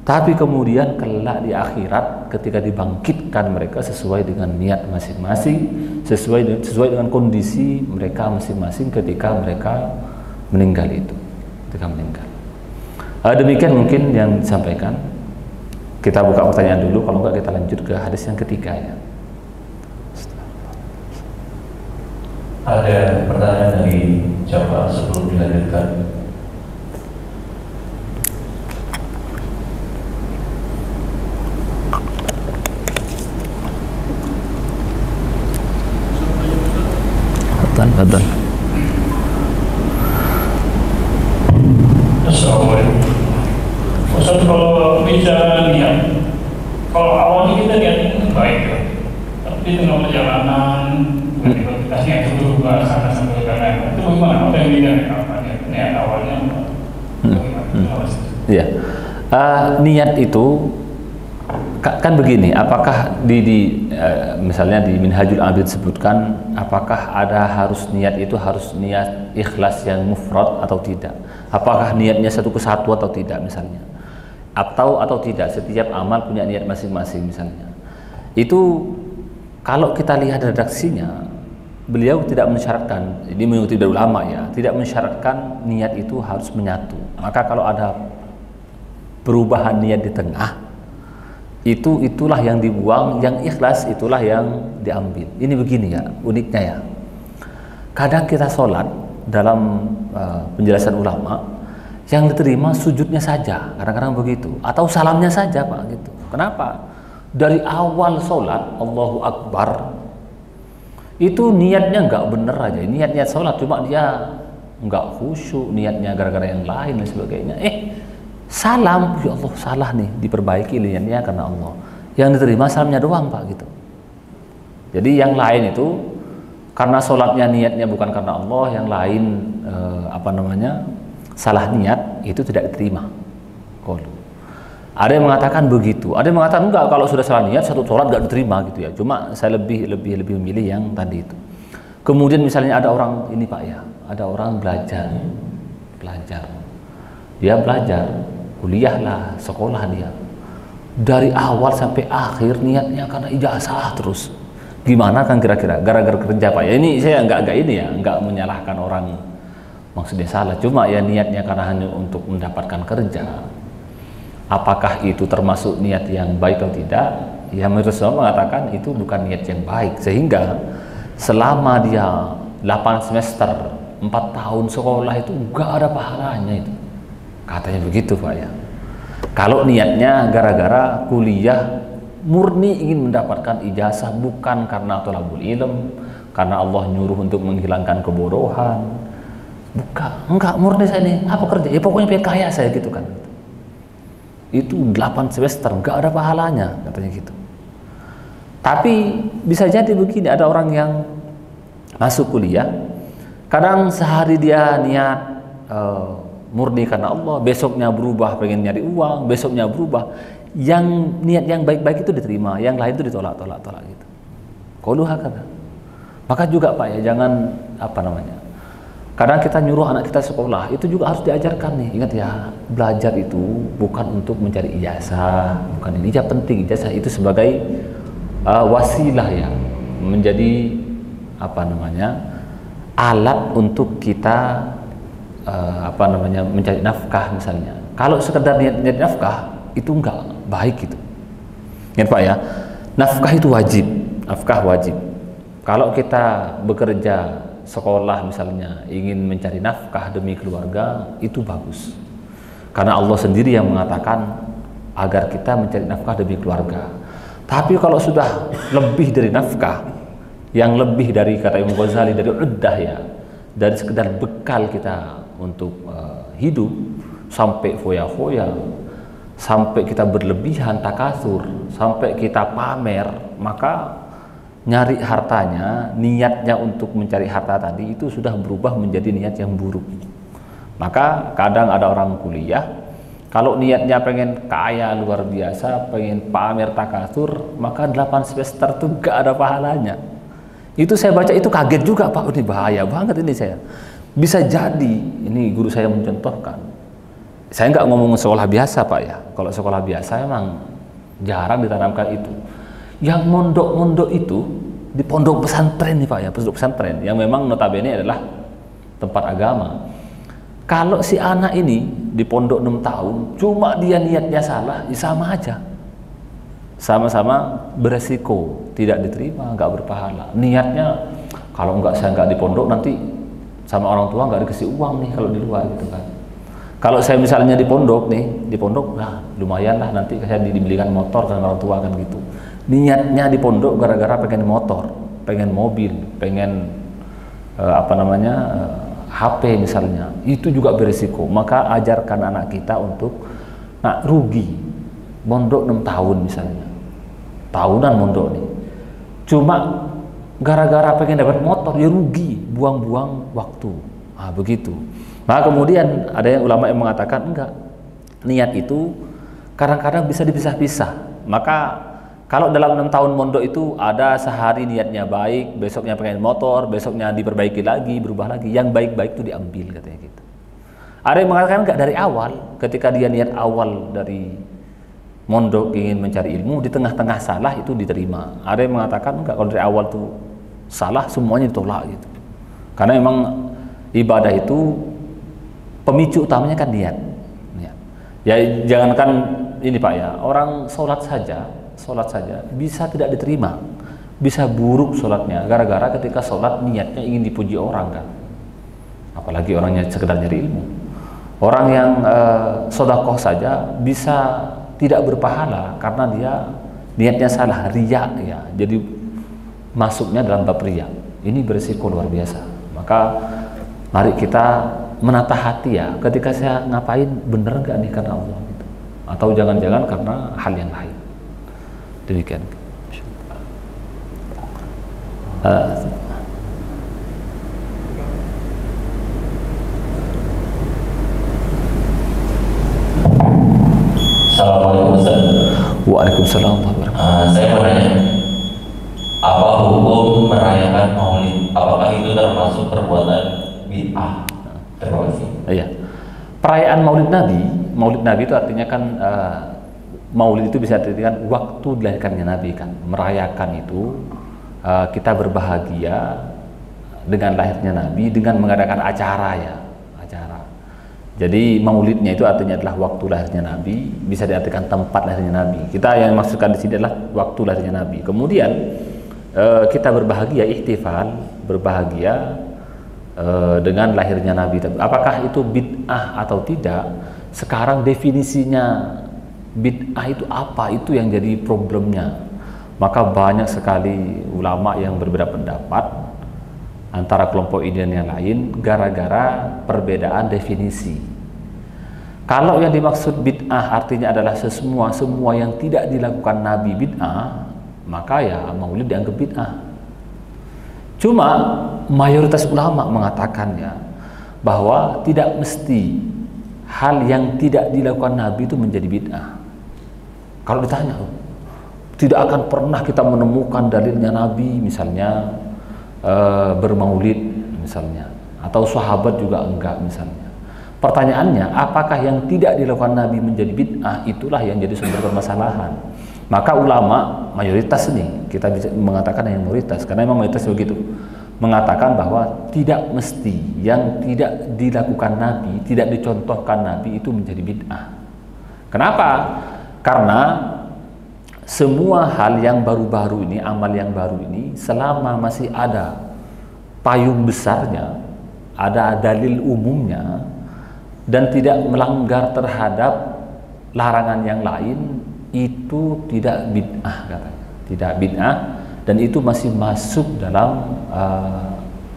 S1: Tapi kemudian kelak di akhirat ketika dibangkitkan mereka sesuai dengan niat masing-masing, sesuai dengan kondisi mereka masing-masing ketika mereka meninggal itu, ketika meninggal. Demikian mungkin yang disampaikan. Kita buka pertanyaan dulu, kalau enggak kita lanjut ke hadis yang ketiga ya.
S2: Ada pertanyaan dari jamaah sebelum dilanjutkan.
S1: Fadal.
S3: Assalamualaikum. Ustaz, kalau bicara niat, kalau awalnya kita niatnya baik ya, tapi tengah perjalanan tiba-tiba kita niat itu berubah sana sampai ke kanan, itu bagaimana? Apa yang beda? Apa niat awalnya?
S1: Iya. Niat itu kan begini, apakah misalnya di Minhajul Abid sebutkan apakah harus niat itu harus niat ikhlas yang mufrad atau tidak? Apakah niatnya satu kesatu atau tidak misalnya? Atau tidak, setiap amal punya niat masing-masing misalnya. Itu kalau kita lihat redaksinya, beliau tidak mensyaratkan, ini mengikuti dari ulama ya, tidak mensyaratkan niat itu harus menyatu. Maka kalau ada perubahan niat di tengah, itulah yang dibuang, yang ikhlas itulah yang diambil. Ini begini ya, uniknya ya. Kadang kita sholat dalam penjelasan ulama, yang diterima sujudnya saja, kadang-kadang begitu, atau salamnya saja Pak gitu. Kenapa? Dari awal sholat Allahu Akbar itu niatnya nggak bener aja, niat sholat, cuma dia nggak khusyuk, niatnya gara-gara yang lain dan sebagainya. Salam, ya Allah salah nih, diperbaiki niatnya karena Allah. Yang diterima salamnya doang Pak gitu. Jadi yang lain itu karena sholatnya niatnya bukan karena Allah, yang lain salah niat itu tidak diterima. Ada yang mengatakan begitu, ada yang mengatakan enggak, kalau sudah salah niat satu sholat nggak diterima gitu ya. Cuma saya lebih memilih yang tadi itu. Kemudian misalnya ada orang ini Pak ya, ada orang belajar, dia belajar, kuliah lah, sekolah dia, dari awal sampai akhir niatnya karena ijazah terus. Gimana kan kira-kira? Gara-gara kerja Pak ya. Ini saya nggak menyalahkan orang, maksudnya salah. Cuma ya niatnya karena hanya untuk mendapatkan kerja. Apakah itu termasuk niat yang baik atau tidak? Ya menurut saya mengatakan itu bukan niat yang baik. Sehingga selama dia 8 semester, 4 tahun sekolah itu nggak ada pahalanya itu. Katanya begitu Pak ya. Kalau niatnya gara-gara kuliah murni ingin mendapatkan ijazah, bukan karena thalabul ilm, karena Allah nyuruh untuk menghilangkan kebodohan, bukan, enggak, murni saya ini apa kerja, ya pokoknya pengen kaya saya gitu kan. Itu 8 semester enggak ada pahalanya katanya gitu. Tapi bisa jadi begini, ada orang yang masuk kuliah, kadang sehari dia niat murni karena Allah, besoknya berubah pengen nyari uang, besoknya berubah, yang niat yang baik-baik itu diterima, yang lain itu ditolak gitu. Qaulu hakadha. Maka juga Pak ya, jangan kadang kita nyuruh anak kita sekolah, itu juga harus diajarkan nih. Ingat ya, belajar itu bukan untuk mencari ijazah, bukan ini aja penting. Ijazah itu sebagai wasilah ya, menjadi alat untuk kita mencari nafkah misalnya. Kalau sekedar niat nafkah itu enggak baik gitu. Ingat Pak ya, nafkah itu wajib, nafkah wajib. Kalau kita bekerja, sekolah misalnya, ingin mencari nafkah demi keluarga, itu bagus. Karena Allah sendiri yang mengatakan agar kita mencari nafkah demi keluarga. Tapi kalau sudah lebih dari nafkah, yang lebih dari kata Imam Ghazali, dari uddah ya, dari sekedar bekal kita untuk hidup, sampai foya-foya, sampai kita berlebihan takasur, sampai kita pamer, maka nyari hartanya, niatnya untuk mencari harta tadi itu sudah berubah menjadi niat yang buruk. Maka kadang ada orang kuliah, kalau niatnya pengen kaya luar biasa, pengen pamer takasur, maka 8 semester tuh gak ada pahalanya. Itu saya baca itu kaget juga Pak, ini bahaya banget ini saya. Bisa jadi, ini guru saya mencontohkan, saya nggak ngomong sekolah biasa Pak ya. Kalau sekolah biasa memang jarang ditanamkan itu. Yang mondok-mondok itu di pondok pesantren nih Pak ya, pondok pesantren yang memang notabene adalah tempat agama. Kalau si anak ini di pondok 6 tahun, cuma dia niatnya salah, ya sama aja. Sama-sama beresiko, tidak diterima, nggak berpahala. Niatnya, kalau saya nggak di pondok nanti sama orang tua nggak dikasih uang nih kalau di luar gitu kan. Kalau saya misalnya di pondok nih, nah lumayan lah nanti saya dibelikan motor sama orang tua kan gitu. Niatnya di pondok gara-gara pengen motor, pengen mobil, pengen HP misalnya, itu juga berisiko. Maka ajarkan anak kita untuk rugi. Mondok 6 tahun misalnya, tahunan mondok nih, cuma gara-gara pengen dapat motor ya rugi, buang-buang waktu. Begitu. Nah kemudian ada yang ulama yang mengatakan enggak, niat itu kadang-kadang bisa dipisah-pisah. Maka kalau dalam 6 tahun mondok itu ada sehari niatnya baik, besoknya pengen motor, besoknya diperbaiki lagi, berubah lagi. Yang baik-baik itu diambil katanya gitu. Ada yang mengatakan enggak, dari awal, ketika dia niat awal dari mondok ingin mencari ilmu, di tengah-tengah salah itu diterima. Ada yang mengatakan enggak, kalau dari awal tuh salah semuanya ditolak gitu. Karena memang ibadah itu pemicu utamanya kan niat. Ya jangankan ini Pak ya, orang sholat saja bisa tidak diterima, bisa buruk sholatnya gara-gara ketika sholat niatnya ingin dipuji orang kan. Apalagi orangnya sekedar nyari ilmu. Orang yang sedekah saja bisa tidak berpahala karena dia niatnya salah, riya ya. Jadi masuknya dalam bab riya. Ini berisiko luar biasa. Maka mari kita menata hati ya, ketika saya ngapain bener nggak nih karena Allah gitu. Atau jangan-jangan karena hal yang lain. Demikian.
S2: Assalamualaikum Ustaz.
S1: Waalaikumsalam warahmatullahi wabarakatuh.
S2: Saya mau nanya, apa hukum merayakan Maulid? Apakah itu termasuk perbuatan bid'ah? Terima kasih.
S1: Iya. Perayaan Maulid Nabi itu artinya kan Maulid itu bisa diartikan waktu dilahirkannya Nabi kan. Merayakan itu kita berbahagia dengan lahirnya Nabi dengan mengadakan acara ya, acara. Jadi Maulidnya itu artinya adalah waktu lahirnya Nabi, bisa diartikan tempat lahirnya Nabi. Kita yang maksudkan di sini adalah waktu lahirnya Nabi. Kemudian kita berbahagia, ihtifal, berbahagia dengan lahirnya Nabi. Apakah itu bid'ah atau tidak? Sekarang definisinya bid'ah itu apa? Itu yang jadi problemnya. Maka banyak sekali ulama yang berbeda pendapat antara kelompok ini dan yang lain gara-gara perbedaan definisi. Kalau yang dimaksud bid'ah artinya adalah semua yang tidak dilakukan Nabi bid'ah, maka ya Maulid dianggap bid'ah. Cuma mayoritas ulama mengatakan ya bahwa tidak mesti hal yang tidak dilakukan Nabi itu menjadi bid'ah. Kalau ditanya, tidak akan pernah kita menemukan dalilnya Nabi misalnya bermaulid misalnya, atau sahabat juga enggak misalnya. Pertanyaannya, apakah yang tidak dilakukan Nabi menjadi bid'ah? Itulah yang jadi sumber permasalahan. Maka ulama mayoritas nih, kita bisa mengatakan yang mayoritas karena memang mayoritas begitu, mengatakan bahwa tidak mesti yang tidak dilakukan Nabi, tidak dicontohkan Nabi itu menjadi bid'ah. Kenapa? Karena semua hal yang baru-baru ini, amal yang baru ini, selama masih ada payung besarnya, ada dalil umumnya, dan tidak melanggar terhadap larangan yang lain, itu tidak bid'ah katanya. Tidak bid'ah, dan itu masih masuk dalam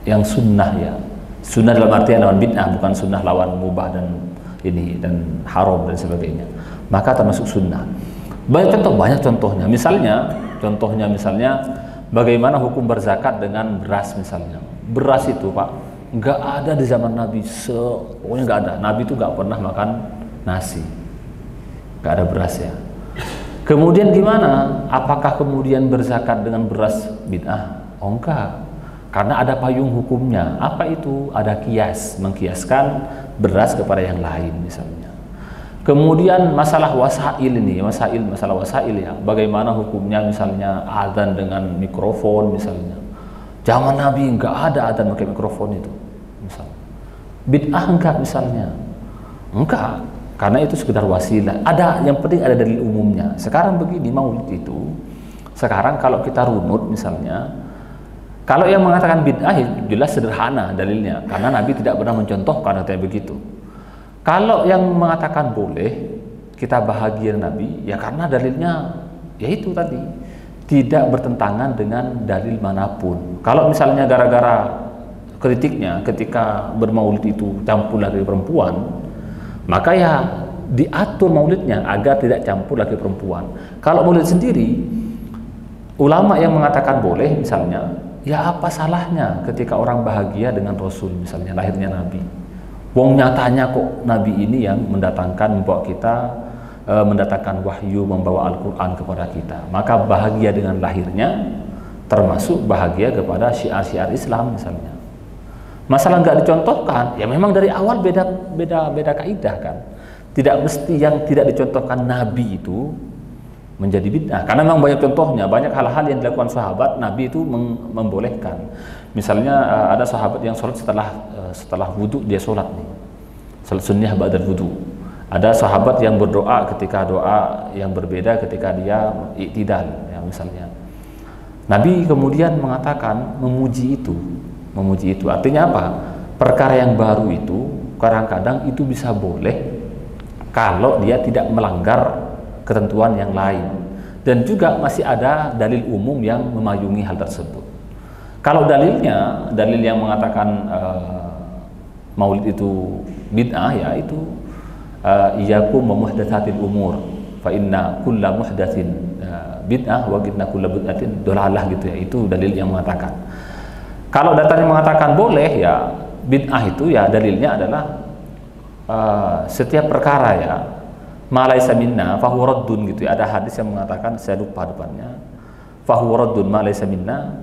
S1: yang sunnah ya. Sunnah dalam artian lawan bid'ah, bukan sunnah lawan mubah dan ini dan haram dan sebagainya. Maka termasuk sunnah. Banyak contohnya. Misalnya bagaimana hukum berzakat dengan beras misalnya. Beras itu Pak, nggak ada di zaman Nabi, pokoknya nggak ada. Nabi itu nggak pernah makan nasi, nggak ada beras ya. Kemudian gimana? Apakah kemudian berzakat dengan beras bid'ah? Oh enggak, karena ada payung hukumnya. Apa itu? Ada kias, mengkiaskan beras kepada yang lain misalnya. Kemudian masalah wasail ini, masalah wasail ya. Bagaimana hukumnya misalnya adzan dengan mikrofon misalnya. Zaman Nabi enggak ada adzan pakai mikrofon itu. Misalnya. Bid'ah enggak misalnya. Enggak, karena itu sekedar wasilah. Ada, yang penting ada dalil umumnya. Sekarang begini, maulid itu sekarang kalau kita runut misalnya, kalau yang mengatakan bid'ah jelas sederhana dalilnya, karena Nabi tidak pernah mencontohkan katanya begitu. Kalau yang mengatakan boleh kita bahagia Nabi, ya karena dalilnya yaitu tadi tidak bertentangan dengan dalil manapun. Kalau misalnya gara-gara kritiknya ketika bermaulid itu campur laki perempuan, maka ya diatur maulidnya agar tidak campur laki perempuan. Kalau maulid sendiri, ulama yang mengatakan boleh misalnya, ya apa salahnya ketika orang bahagia dengan Rasul misalnya lahirnya Nabi. Wong nyatanya kok Nabi ini yang membawa kita, mendatangkan wahyu, membawa Al-Quran kepada kita. Maka bahagia dengan lahirnya termasuk bahagia kepada syiar-syiar Islam misalnya. Masalah nggak dicontohkan, ya memang dari awal beda kaidah kan. Tidak mesti yang tidak dicontohkan Nabi itu menjadi bid'ah. Karena memang banyak contohnya, banyak hal-hal yang dilakukan sahabat Nabi itu membolehkan. Misalnya ada sahabat yang sholat setelah wudhu dia sholat nih, sholat sunnah ba'dal wudhu. Ada sahabat yang berdoa ketika doa yang berbeda ketika dia iktidal ya misalnya. Nabi kemudian mengatakan memuji itu artinya apa? Perkara yang baru itu kadang-kadang itu bisa boleh kalau dia tidak melanggar ketentuan yang lain, dan juga masih ada dalil umum yang memayungi hal tersebut. Kalau dalil yang mengatakan maulid itu bid'ah, ya itu iyyakum wa muhdatsatil umur fa inna kulla muhdatsin bid'ah wa inna kulla bid'atin dhalalah gitu ya. Itu dalil yang mengatakan. Kalau datanya mengatakan boleh, ya bid'ah itu ya dalilnya adalah setiap perkara ya ma laysa minna fa huwa raddun gitu ya. Ada hadis yang mengatakan, saya lupa depannya, fa huwa raddun ma laysa minna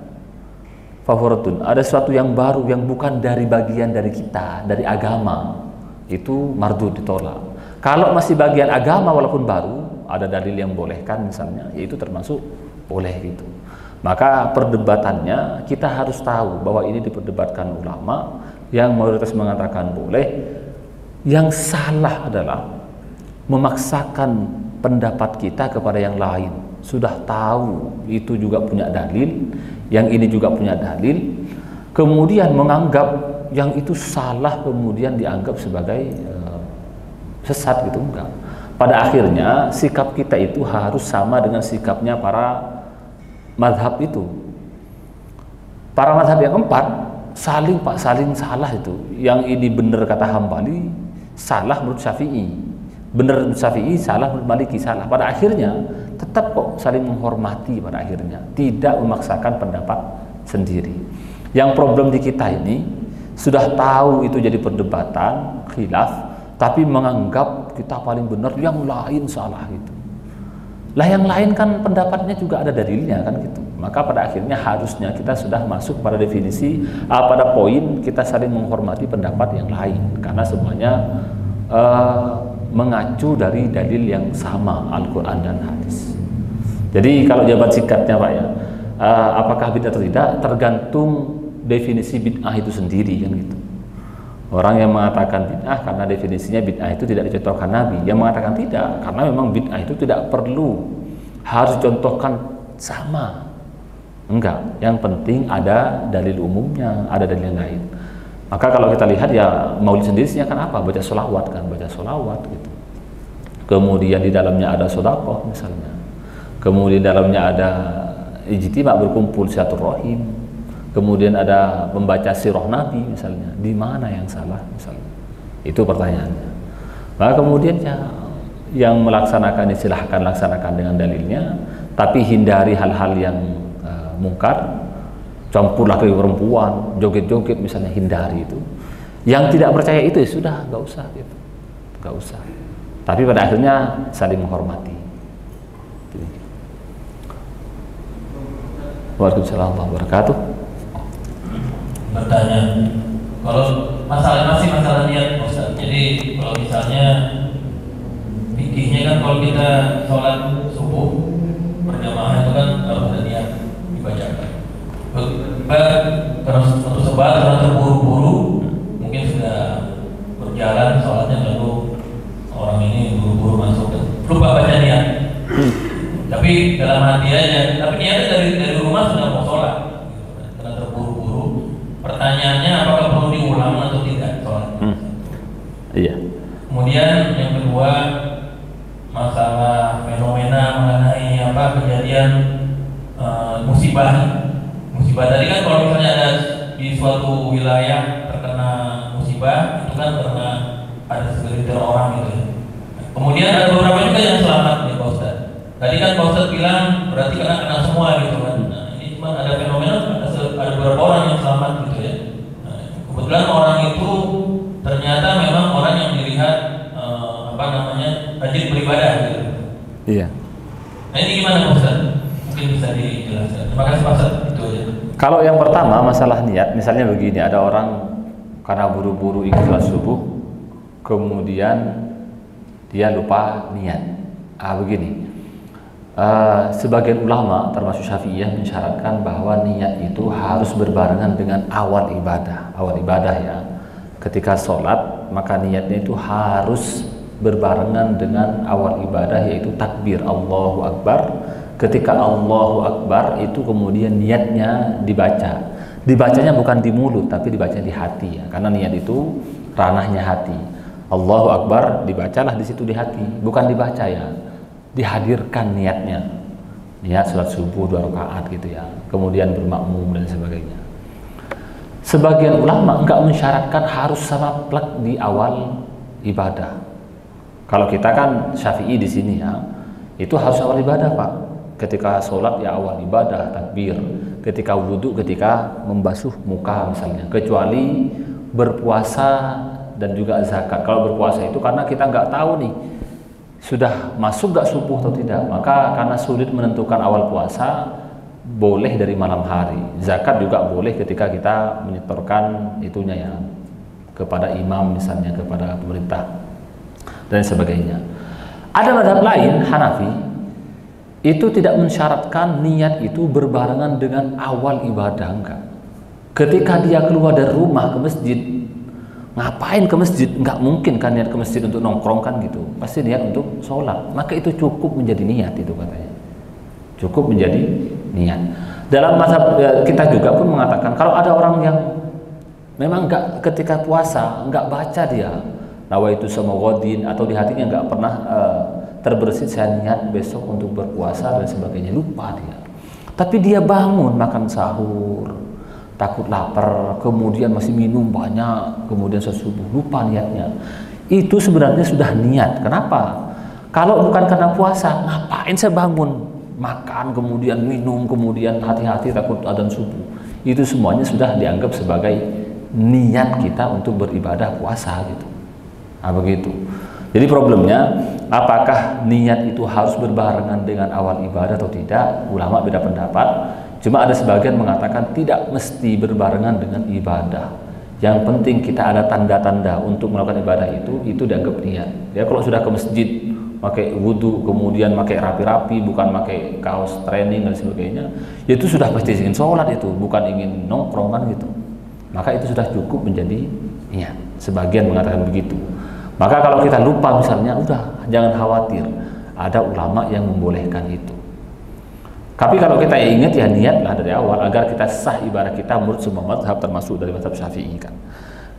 S1: fa huwa raddun. Ada sesuatu yang baru yang bukan dari bagian dari kita, dari agama, itu mardud, ditolak. Kalau masih bagian agama walaupun baru, ada dalil yang bolehkan misalnya, yaitu termasuk boleh gitu. Maka perdebatannya kita harus tahu bahwa ini diperdebatkan ulama, yang mayoritas mengatakan boleh. Yang salah adalah memaksakan pendapat kita kepada yang lain. Sudah tahu itu juga punya dalil, yang ini juga punya dalil, kemudian menganggap yang itu salah, kemudian dianggap sebagai sesat gitu. Enggak. Pada akhirnya sikap kita itu harus sama dengan sikapnya para mazhab itu. Para mazhab yang empat saling salah itu. Yang ini benar kata Hambali, salah menurut Syafi'i. Benar menurut Syafi'i, salah menurut Maliki, salah. Pada akhirnya tetap kok saling menghormati, pada akhirnya tidak memaksakan pendapat sendiri. Yang problem di kita ini sudah tahu itu jadi perdebatan khilaf, tapi menganggap kita paling benar, yang lain salah gitu. Lah yang lain kan pendapatnya juga ada dalilnya kan gitu. Maka pada akhirnya harusnya kita sudah masuk pada definisi, pada poin kita saling menghormati pendapat yang lain, karena semuanya mengacu dari dalil yang sama, Al-Quran dan hadis. Jadi kalau jawaban singkatnya Pak ya, apakah bid'ah atau tidak tergantung definisi bid'ah itu sendiri kan gitu. Orang yang mengatakan bid'ah karena definisinya bid'ah itu tidak dicontohkan Nabi, yang mengatakan tidak karena memang bid'ah itu tidak perlu harus dicontohkan sama. Enggak, yang penting ada dalil umumnya, ada dalil yang lain. Maka kalau kita lihat ya maulid sendiri kan apa? Baca sholawat kan, baca sholawat gitu. Kemudian di dalamnya ada sedekah misalnya. Kemudian di dalamnya ada ijtima, berkumpul silaturahim. Kemudian ada membaca sirah Nabi misalnya. Di mana yang salah misalnya? Itu pertanyaannya. Maka kemudian ya yang melaksanakan silahkan laksanakan dengan dalilnya, tapi hindari hal-hal yang mungkar. Campur laki perempuan, joget-joget misalnya, hindari itu. Yang tidak percaya itu ya sudah, nggak usah gitu, nggak usah. Tapi pada akhirnya saling menghormati. Waalaikumsalam warahmatullahi wabarakatuh.
S2: Bertanya, kalau masalah masih masalah niat Ustaz. Jadi kalau misalnya fikihnya kan kalau kita sholat subuh berjamaah itu kan harus ada niat dibacakan. Karena suatu sebab karena terburu-buru mungkin sudah berjalan sholatnya lalu orang ini buru-buru masuk dan lupa baca niat. Tapi dalam hati aja. Tapi niatnya dari rumah sudah mau sholat. Karena terburu-buru. Pertanyaannya apakah perlu diulang atau tidak sholatnya?
S1: Iya.
S2: Kemudian yang kedua masalah fenomena mengenai kejadian musibah. Musibah tadi kan kalau misalnya ada di suatu wilayah terkena musibah itu kan karena ada segelintir orang gitu ya. Kemudian ada beberapa juga yang selamat nih Pak Ustaz. Tadi kan Pak Ustaz bilang berarti kena semua gitu kan. Nah, ini cuma ada fenomena ada beberapa orang yang selamat gitu ya. Nah, kebetulan orang itu ternyata memang orang yang dilihat rajin beribadah gitu.
S1: Iya.
S2: Nah ini gimana Pak Ustaz? Mungkin bisa dijelaskan. Terima kasih Pak Ustaz. Itu aja.
S1: Kalau yang pertama masalah niat, misalnya begini, ada orang karena buru-buru ingin sholat subuh, kemudian dia lupa niat. Begini, sebagian ulama termasuk Syafi'iyah mensyaratkan bahwa niat itu harus berbarengan dengan awal ibadah ya. Ketika sholat maka niatnya itu harus berbarengan dengan awal ibadah, yaitu takbir Allahu Akbar. Ketika Allahu Akbar itu kemudian niatnya dibacanya bukan di mulut tapi dibaca di hati ya, karena niat itu ranahnya hati. Allahu Akbar dibacalah di situ di hati, bukan dibaca ya, dihadirkan niatnya, niat sholat subuh 2 rakaat gitu ya, kemudian bermakmum dan sebagainya. Sebagian ulama enggak mensyaratkan harus sama plek di awal ibadah. Kalau kita kan Syafi'i di sini ya, itu harus awal ibadah Pak. Ketika sholat ya awal ibadah, takbir. Ketika wudhu, ketika membasuh muka misalnya. Kecuali berpuasa dan juga zakat. Kalau berpuasa itu karena kita nggak tahu nih sudah masuk nggak subuh atau tidak. Maka karena sulit menentukan awal puasa, boleh dari malam hari. Zakat juga boleh ketika kita menyetorkan itunya ya kepada imam misalnya, kepada pemerintah dan sebagainya. Ada mazhab lain, Hanafi, itu tidak mensyaratkan niat itu berbarengan dengan awal ibadah, enggak. Ketika dia keluar dari rumah ke masjid, ngapain ke masjid? Enggak mungkin kan niat ke masjid untuk nongkrong kan gitu. Pasti niat untuk sholat. Maka itu cukup menjadi niat itu katanya. Cukup menjadi niat. Dalam mazhab kita juga pun mengatakan kalau ada orang yang memang enggak ketika puasa enggak baca dia nawaitu sama godin atau di hatinya enggak pernah terbersit saya niat besok untuk berpuasa dan sebagainya, lupa dia. Tapi dia bangun makan sahur, takut lapar, kemudian masih minum banyak, kemudian sesubuh lupa niatnya. Itu sebenarnya sudah niat. Kenapa? Kalau bukan karena puasa, ngapain saya bangun makan kemudian minum kemudian hati-hati takut adzan subuh? Itu semuanya sudah dianggap sebagai niat kita untuk beribadah puasa gitu. Nah begitu. Jadi problemnya, apakah niat itu harus berbarengan dengan awal ibadah atau tidak? Ulama beda pendapat. Cuma ada sebagian mengatakan tidak mesti berbarengan dengan ibadah. Yang penting kita ada tanda-tanda untuk melakukan ibadah itu dianggap niat. Ya kalau sudah ke masjid pakai wudhu, kemudian pakai rapi-rapi, bukan pakai kaos training dan sebagainya, ya itu sudah pasti ingin sholat itu, bukan ingin nongkrong kan gitu. Maka itu sudah cukup menjadi niat. Sebagian mengatakan begitu. Maka kalau kita lupa misalnya, udah jangan khawatir, ada ulama yang membolehkan itu. Tapi kalau kita ingat ya niatlah dari awal agar kita sah ibadah kita menurut semua mazhab termasuk dari mazhab Syafi'i kan.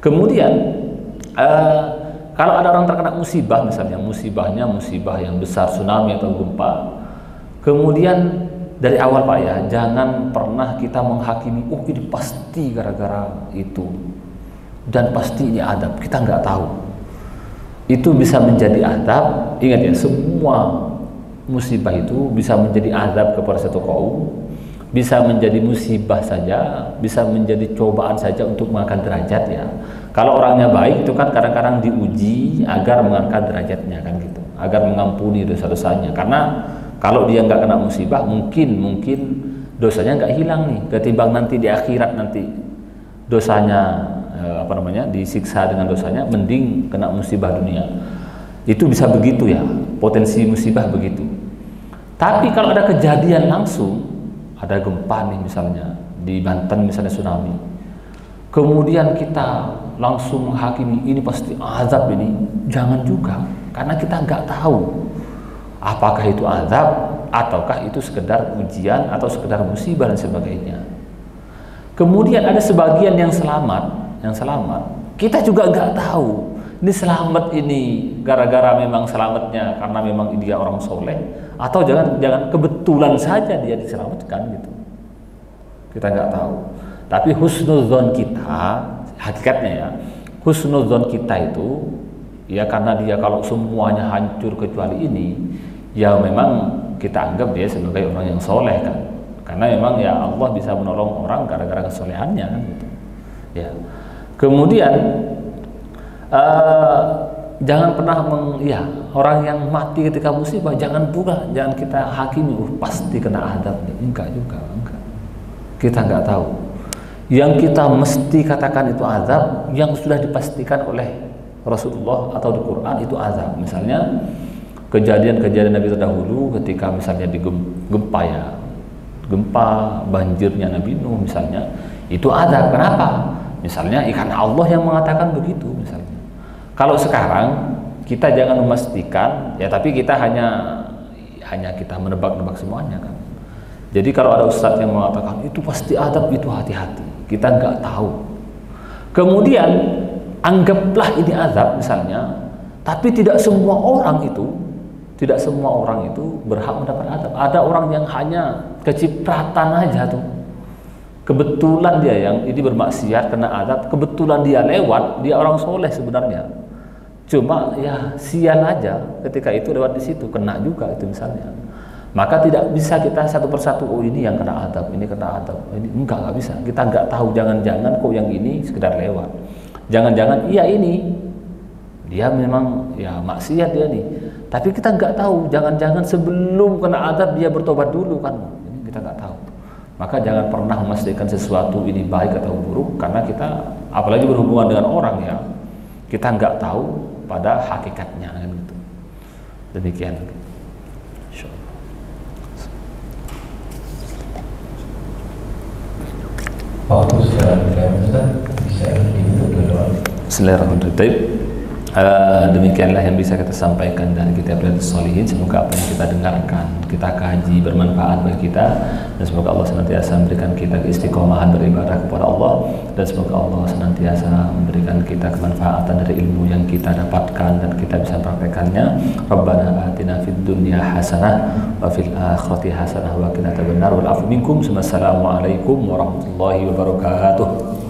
S1: Kemudian kalau ada orang terkena musibah misalnya, musibahnya musibah yang besar, tsunami atau gempa, kemudian dari awal Pak ya, jangan pernah kita menghakimi, oh ini pasti gara-gara itu dan pasti ini adab, kita nggak tahu. Itu bisa menjadi azab. Ingat ya, semua musibah itu bisa menjadi azab kepada satu kaum, bisa menjadi musibah saja, bisa menjadi cobaan saja untuk mengangkat derajat ya. Kalau orangnya baik itu kan kadang-kadang diuji agar mengangkat derajatnya kan gitu, agar mengampuni dosa-dosanya. Karena kalau dia nggak kena musibah, mungkin dosanya nggak hilang nih, ketimbang nanti di akhirat nanti dosanya disiksa dengan dosanya, mending kena musibah dunia. Itu bisa begitu ya. potensi musibah begitu. Tapi kalau ada kejadian langsung, ada gempa nih misalnya di Banten misalnya tsunami, kemudian kita langsung menghakimi ini pasti azab ini, jangan juga, karena kita nggak tahu apakah itu azab ataukah itu sekedar ujian atau sekedar musibah dan sebagainya. Kemudian ada sebagian yang selamat, kita juga nggak tahu ini selamat ini gara-gara memang selamatnya karena memang dia orang soleh, atau jangan kebetulan saja dia diselamatkan gitu. Kita nggak tahu. Tapi husnuzon kita, hakikatnya ya, husnuzon kita itu ya karena dia kalau semuanya hancur kecuali ini, ya memang kita anggap dia sebagai orang yang soleh kan. Karena memang ya Allah bisa menolong orang gara-gara kesolehannya kan gitu. Ya. Kemudian jangan pernah orang yang mati ketika musibah jangan kita hakimi pasti kena azab. Enggak juga, enggak. Kita nggak tahu. Yang kita mesti katakan itu azab yang sudah dipastikan oleh Rasulullah atau di Quran itu azab. Misalnya kejadian-kejadian Nabi terdahulu ketika misalnya di gempa banjirnya Nabi Nuh misalnya, itu azab. Kenapa? Misalnya karena Allah yang mengatakan begitu misalnya. Kalau sekarang kita jangan memastikan ya, tapi kita hanya kita menebak-nebak semuanya kan. Jadi kalau ada ustadz yang mengatakan itu pasti azab, itu hati-hati, kita nggak tahu. Kemudian anggaplah ini azab misalnya, tapi tidak semua orang itu berhak mendapat azab. Ada orang yang hanya kecipratan aja tuh, kebetulan dia yang ini bermaksiat kena azab, kebetulan dia lewat, dia orang soleh sebenarnya, cuma ya sial aja ketika itu lewat di situ kena juga itu misalnya. Maka tidak bisa kita satu persatu, oh ini yang kena azab, ini kena azab, ini nggak bisa. Kita nggak tahu, jangan-jangan kok yang ini sekedar lewat, jangan-jangan iya ini dia memang ya maksiat dia nih, tapi kita nggak tahu, jangan-jangan sebelum kena azab dia bertobat dulu kan, ini kita nggak tahu. Maka jangan pernah memastikan sesuatu ini baik atau buruk, karena kita apalagi berhubungan dengan orang ya, kita nggak tahu pada hakikatnya kan gitu. Demikian. Bismillahirrahmanirrahim. Demikianlah yang bisa kita sampaikan dari kitab Riyadhus Shalihin. Semoga apa yang kita dengarkan, kita kaji bermanfaat bagi kita, dan semoga Allah senantiasa memberikan kita keistiqomahan beribadah kepada Allah, dan semoga Allah senantiasa memberikan kita kemanfaatan dari ilmu yang kita dapatkan dan kita bisa mempraktekannya. Rabbana atina fid dunya hasanah wa fil akhirati hasanah wa qina adzabannar wal afu minkum. Wassalamualaikum warahmatullahi wabarakatuh.